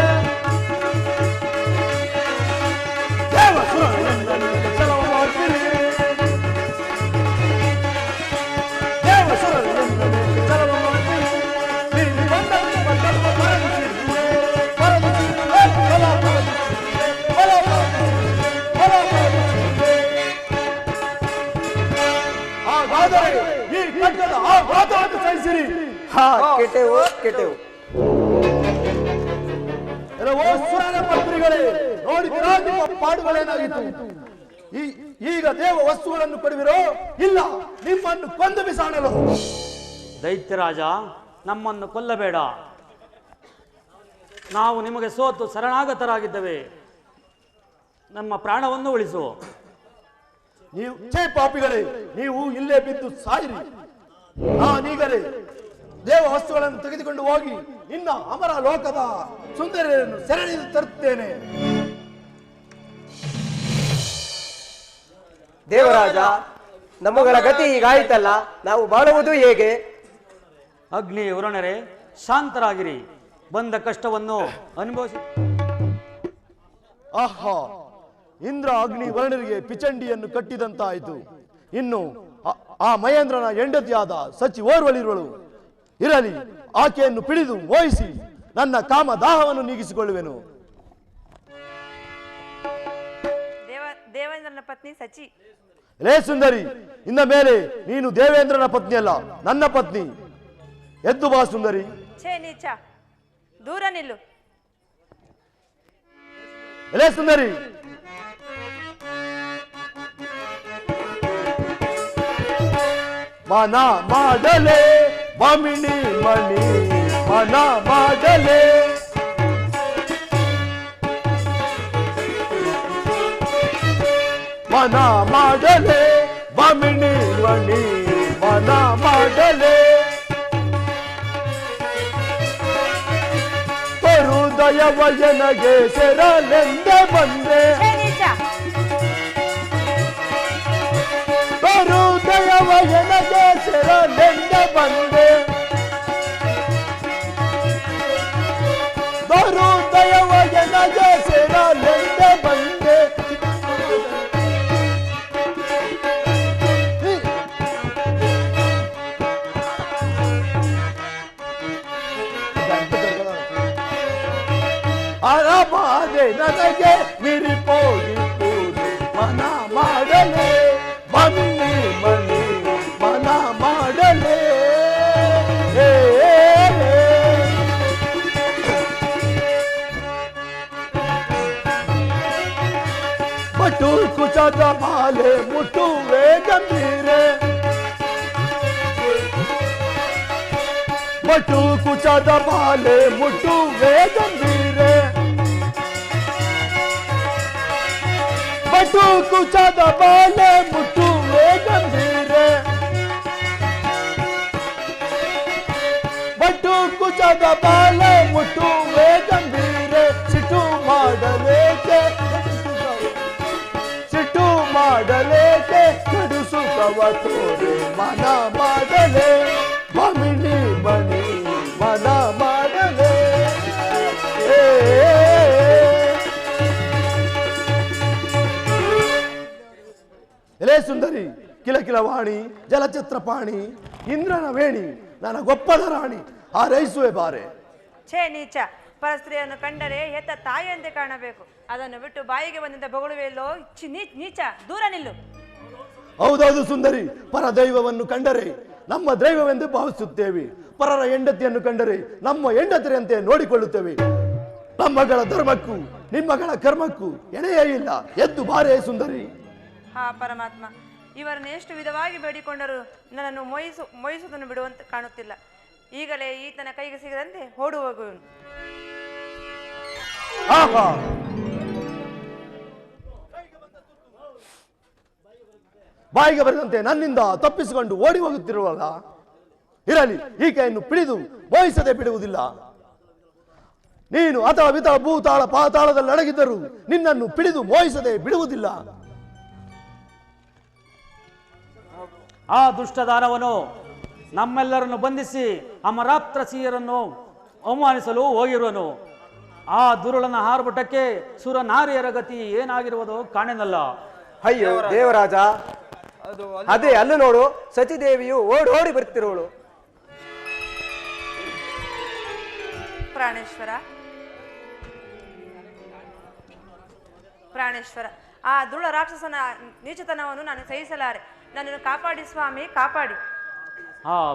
ಕೆಟ್ಟೆವು ಕೆಟ್ಟೆವು. ಪತ್ರಿಗಳೇ, ನೋಡಿದಿರಾ ನಿಮ್ಮ ಪಾಡುಗಳೇನಾಗಿತ್ತು? ಈಗ ದೇವ ವಸ್ತುಗಳನ್ನು ಕೊಡುವಿರೋ ಇಲ್ಲ ನಿಮ್ಮನ್ನು ಕೊಂದು ಬಿಸಾಡಲು? ದೈತ್ಯರಾಜ, ನಮ್ಮನ್ನು ಕೊಲ್ಲಬೇಡ. ನಾವು ನಿಮಗೆ ಸೋತು ಶರಣಾಗತರಾಗಿದ್ದೇವೆ. ನಮ್ಮ ಪ್ರಾಣವನ್ನು ಉಳಿಸು. ನೀವು ಪಾಪಿಗಳೇ, ನೀವು ಇಲ್ಲೇ ಬಿದ್ದು ಸಾಯಿರಿ. ನಾನೀಗಲೇ ದೇವ ವಸ್ತುಗಳನ್ನು ತೆಗೆದುಕೊಂಡು ಹೋಗಿ ನಿನ್ನ ಅಮರ ಲೋಕದ ಸುಂದರಿಯನ್ನು ಸೆರೆಹಿಡಿದು ತರುತ್ತೇನೆ. ದೇವರಾಜ, ನಮ್ಮಗಳ ಗತಿ ಹೀಗಾಯಿತಲ್ಲ, ನಾವು ಬಾಳುವುದು ಹೇಗೆ? ಅಗ್ನಿ ವರುಣರೇ, ಶಾಂತರಾಗಿರಿ. ಬಂದ ಕಷ್ಟವನ್ನು ಅನುಭವಿಸಿ. ಆಹಾ, ಇಂದ್ರ ಅಗ್ನಿ ವರ್ಣರಿಗೆ ಪಿಚಂಡಿಯನ್ನು ಕಟ್ಟಿದಂತಾಯಿತು. ಇನ್ನು ಆ ಮಹೇಂದ್ರನ ಹೆಂಡತಿಯಾದ ಸಚಿ ಓರ್ವಳಿರುವಳು. ಇರಲಿ, ಆಕೆಯನ್ನು ಪಿಡಿದು ಮೋಹಿಸಿ ನನ್ನ ಕಾಮ ದಾಹವನ್ನು ನೀಗಿಸಿಕೊಳ್ಳುವೆನು. ದೇವೇಂದ್ರನ ಪತ್ನಿ ಸಚಿ. ಲೇ ಸುಂದರಿ, ಇನ್ನ ಮೇಲೆ ನೀನು ದೇವೇಂದ್ರನ ಪತ್ನಿ ಅಲ್ಲ, ನನ್ನ ಪತ್ನಿ. ಎದ್ದು ಬಾ ಸುಂದರಿ. ಛೇ ನೀಚ, ದೂರ ನಿಲ್ಲು. ಎಲೆ ಸುಂದರಿ, ಮನ ಮಾಡಲೆ ಬಾಮಿನಿ ಮಣಿ, ಮನ ಮಾಡಲೆ ಮನ ಮಾಡಲೆ ಬಾಮಿನಿ ಮಣಿ, ಮನ ಮಾಡಲೆ ಹೃದಯವಯನಗೆ ಸೆರಲೆಂದೆ ಬಂದೆ, ಹೃದಯವಯನಗೆ ಸೆರಲೆಂದೆ ಬಂದೆ, ಹೃದಯವಯನಗೆ ಸೆರಲೆಂದೆ ಬಂದೆ. ಅರಬಾದೆ ನನಗೆ ಮಿರಿಪೋಗಿತ್ತು ಮನ ಮಾಡಲೆ ಬನ್ನಿ ಮನಿ, ಮನ ಮಾಡಲೆ. ಬಟು ಕುಚದ ಮಾಲೆ ಮುಟ್ಟುವೆ ಗಂಭೀರೆ, ಬಟು ಕುಚದ ಮಾಲೆ ಮುಟ್ಟುವೆ ಗಂಭೀರೆ, ಬಟು ಕುಚದ ಬಾಲೆ ಮುಟ್ಟುವೆ ಗಂಭೀರೆ, ಬಟು ಕುಚದ ಬಾಲೆ ಮುಟ್ಟುವೆ ಗಂಭೀರೆ. ಸಿಟ್ಟು ಮಾಡಲೇಕೆ, ಸಿಟ್ಟು ಮಾಡಲೇಕೆ ಕಡುಸುಕವ ತೋರೆ ಮನ ಮಾಡಲೆ ಬಮಿನಿ ಬನಿ, ಮನ ಮಾಡಲೆ. ಎಲೆ ಸುಂದರಿ, ಕಿಲಕಿಲ ವಾಣಿ, ಜಲಚಿತ್ರ ಪಾಣಿ, ಇಂದ್ರನ ವೇಣಿ, ನನ್ನ ಗೊಪ್ಪದ ರಾಣಿ, ಹಾರೈಸುವೆ ಬಾರೆ. ಛೇ ನೀಚ, ಪರಸ್ತ್ರೀಯನ್ನು ಕಂಡರೆ ಹೆತ್ತ ತಾಯಿಯಂತೆ ಕಾಣಬೇಕು. ಅದನ್ನು ಬಿಟ್ಟು ಬಾಯಿಗೆ ಬಂದಂತೆ ಬೊಗಳುವೆಯಲ್ಲೋ. ನೀಚ, ದೂರ ನಿಲ್ಲು. ಹೌದೌದು ಸುಂದರಿ, ಪರ ದೈವವನ್ನು ಕಂಡರೆ ನಮ್ಮ ದೈವವೆಂದು ಭಾವಿಸುತ್ತೇವೆ. ಪರರ ಹೆಂಡತಿಯನ್ನು ಕಂಡರೆ ನಮ್ಮ ಹೆಂಡತಿಯಂತೆ ನೋಡಿಕೊಳ್ಳುತ್ತೇವೆ. ನಮ್ಮಗಳ ಧರ್ಮಕ್ಕೂ ನಿಮ್ಮಗಳ ಕರ್ಮಕ್ಕೂ ಎಣೆಯೇ ಇಲ್ಲ. ಎದ್ದು ಬಾರೇ ಸುಂದರಿ. ಹಾ ಪರಮಾತ್ಮ, ಇವರನ್ನು ಎಷ್ಟು ವಿಧವಾಗಿ ಬೇಡಿಕೊಂಡರೂ ನನ್ನನ್ನು ಮೊಯಿಸುವುದನ್ನು ಬಿಡುವಂತೆ ಕಾಣುತ್ತಿಲ್ಲ. ಈಗಲೇ ಈತನ ಕೈಗೆ ಸಿಗದಂತೆ ಓಡು ಹೋಗುವನು. ಬಾಯಿಗೆ ಬರದಂತೆ ನನ್ನಿಂದ ತಪ್ಪಿಸಿಕೊಂಡು ಓಡಿ ಹೋಗುತ್ತಿರುವಲ್ಲ, ಇರಲಿ, ಈ ಕೈಯನ್ನು ಪಿಡಿದು ಮೋಹಿಸದೆ ಬಿಡುವುದಿಲ್ಲ. ನೀನು ಅಥವಾ ವಿತ ಭೂತಾಳ ಪಾತಾಳದಲ್ಲಿ ಅಡಗಿದ್ದರೂ ನಿನ್ನನ್ನು ಪಿಡಿದು ಮೋಹಿಸದೆ ಬಿಡುವುದಿಲ್ಲ. ಆ ದುಷ್ಟದಾನವನು ನಮ್ಮೆಲ್ಲರನ್ನು ಬಂಧಿಸಿ ಅಮರಾಪ್ತ್ರಸೀಯರನ್ನು ಅವಮಾನಿಸಲು ಹೋಗಿರುವನು. ಆ ದುರುಳನ ಹಾರ್ಭಟಕ್ಕೆ ಸುರ ನಾರಿಯರ ಗತಿ ಏನಾಗಿರುವುದೋ ಕಾಣೆನಲ್ಲ. ಅಯ್ಯೋ ದೇವರಾಜ, ಅದೇ ಅಲ್ಲೂ ನೋಡು, ಸತಿದೇವಿಯು ಓಡೋಡಿ ಬರ್ತಿರೋಳು. ಪ್ರಾಣೇಶ್ವರ, ಪ್ರಾಣೇಶ್ವರ, ಆ ದುಳ ರಾಕ್ಷಸನ ನೀಚತನವನ್ನು ನಾನು ಸಹಿಸಲಾರೆ. ನನ್ನನ್ನು ಕಾಪಾಡಿ ಸ್ವಾಮಿ, ಕಾಪಾಡಿ.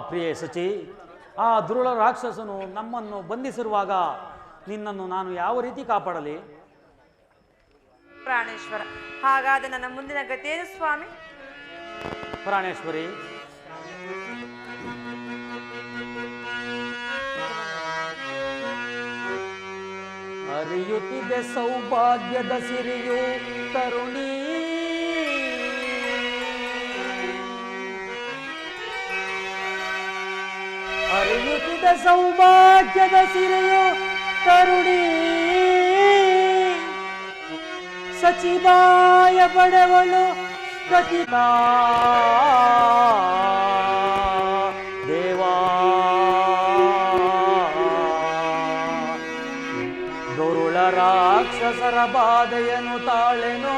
ಪ್ರಿಯೆ ಸಚಿ, ಆ ದುರುಳ ರಾಕ್ಷಸನು ನಮ್ಮನ್ನು ಬಂಧಿಸಿರುವಾಗ ನಿನ್ನನ್ನು ನಾನು ಯಾವ ರೀತಿ ಕಾಪಾಡಲಿ? ಪ್ರಾಣೇಶ್ವರ, ಹಾಗಾದ ನನ್ನ ಮುಂದಿನ ಗತಿಯೇನು ಸ್ವಾಮಿ? ಪ್ರಾಣೇಶ್ವರಿ, ಅರಿಯುತ್ತಿದೆ ಸೌಭಾಗ್ಯದ ಸಿರಿಯು ತರುಣಿ, ಅರಿಯುತ್ತಿದೆ ಸೌಭಾಗ್ಯದ ಸಿರಿಯು ತರುಣಿ, ಸಚಿವಾಯ ಪಡೆವಳು ಕಥಿತಾ ದೇವಾ, ದುರುಳ ರಾಕ್ಷಸರ ಬಾಧೆಯನ್ನು ತಾಳೆನೋ,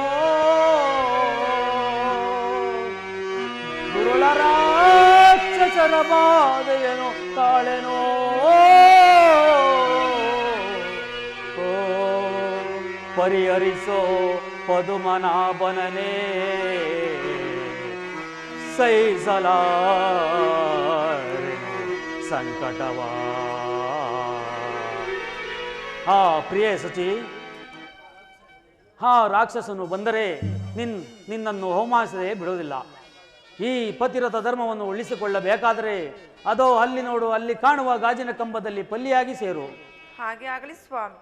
ದುರುಳ ರಾಕ್ಷಸರ ಬಾಧೆಯನ್ನು ತಾಳೆನೋ. ಪರಿಹರಿಸೋ ಪದುಮನಾಭನನೇ ಸೈಸಲಾರೆನು, ಸಂಕಟವ. ಪ್ರಿಯೇ ಶುಚಿ, ರಾಕ್ಷಸನು ಬಂದರೆ ನಿನ್ನನ್ನು ಹೋಮಾಯಿಸದೆ ಬಿಡುವುದಿಲ್ಲ. ಈ ಪತಿರಥ ಧರ್ಮವನ್ನು ಉಳಿಸಿಕೊಳ್ಳಬೇಕಾದರೆ ಅದೋ ಅಲ್ಲಿ ನೋಡು, ಅಲ್ಲಿ ಕಾಣುವ ಗಾಜಿನ ಕಂಬದಲ್ಲಿ ಪಲ್ಲಿಯಾಗಿ ಸೇರು. ಹಾಗೆ ಆಗಲಿ ಸ್ವಾಮಿ.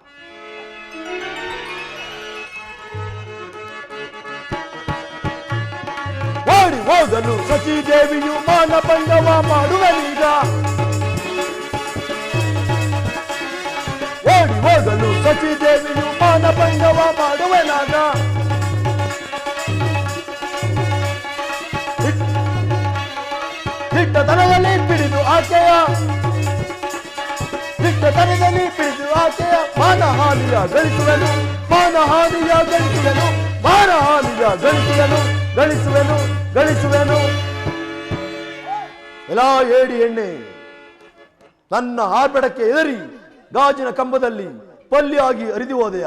ಓಡಿ ಹೋಗಲು ಸಚಿದೇವಿಯು ಮಾನಭಂಗವ ಮಾಡುವನೀಗ. ಓಡಿ ಹೋಗಲು ಸಚಿದೇವಿಯು ಮಾನಭಂಗವ ಮಾಡುವನಾಗ. ದಿಟ್ಟತನದಲ್ಲಿ ಪಿಡಿದು ಆಕೆಯ ಮಾನಹಾನಿಯ ಗಳಿಸುವೆನು, ಮಾನಹಾನಿಯ ಗಳಿಸುವೆನು, ಮಾನಹಾನಿಯ ಗಳಿಸುವೆನು. ಎಲ್ಲಾ ಏಡಿ ಎಣ್ಣೆ, ನನ್ನ ಆರ್ಭಟಕ್ಕೆ ಎದರಿ ಗಾಜಿನ ಕಂಬದಲ್ಲಿ ಪಲ್ಲಿಯಾಗಿ ಹರಿದು ಹೋದೆಯ.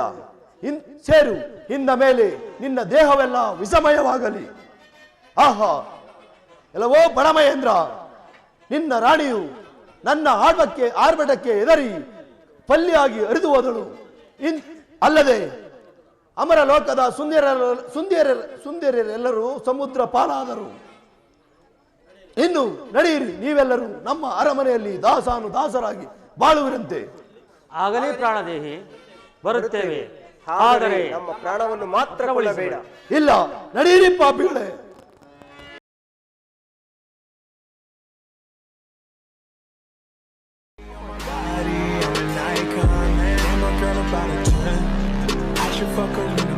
ಸೇರು, ಇನ್ನ ಮೇಲೆ ನಿನ್ನ ದೇಹವೆಲ್ಲ ವಿಷಮಯವಾಗಲಿ. ಆಹಾ, ಎಲ್ಲವೋ ಬಡಮಹೇಂದ್ರ, ನಿನ್ನ ರಾಣಿಯು ನನ್ನ ಆರ್ಭಟಕ್ಕೆ ಎದರಿ ಪಲ್ಲಿಯಾಗಿ ಹರಿದು ಹೋದಳು. ಅಲ್ಲದೆ ಅಮರ ಲೋಕದ ಸುಂದರರೆಲ್ಲರೂ ಸಮುದ್ರ ಪಾಲಾದರು. ಇನ್ನು ನಡೆಯಿರಿ, ನೀವೆಲ್ಲರೂ ನಮ್ಮ ಅರಮನೆಯಲ್ಲಿ ದಾಸರಾಗಿ ಬಾಳುವಿರಂತೆ. ಆಗಲೇ ಪ್ರಾಣದೇಹಿ, ಬರುತ್ತೇವೆ. ಆದರೆ ನಮ್ಮ ಪ್ರಾಣವನ್ನು ಮಾತ್ರ ಕೊಲ್ಲಬೇಡ. ಇಲ್ಲ, ನಡೆಯಿರಿ ಪಾಪಿಗಳೇ. I should fuck her in the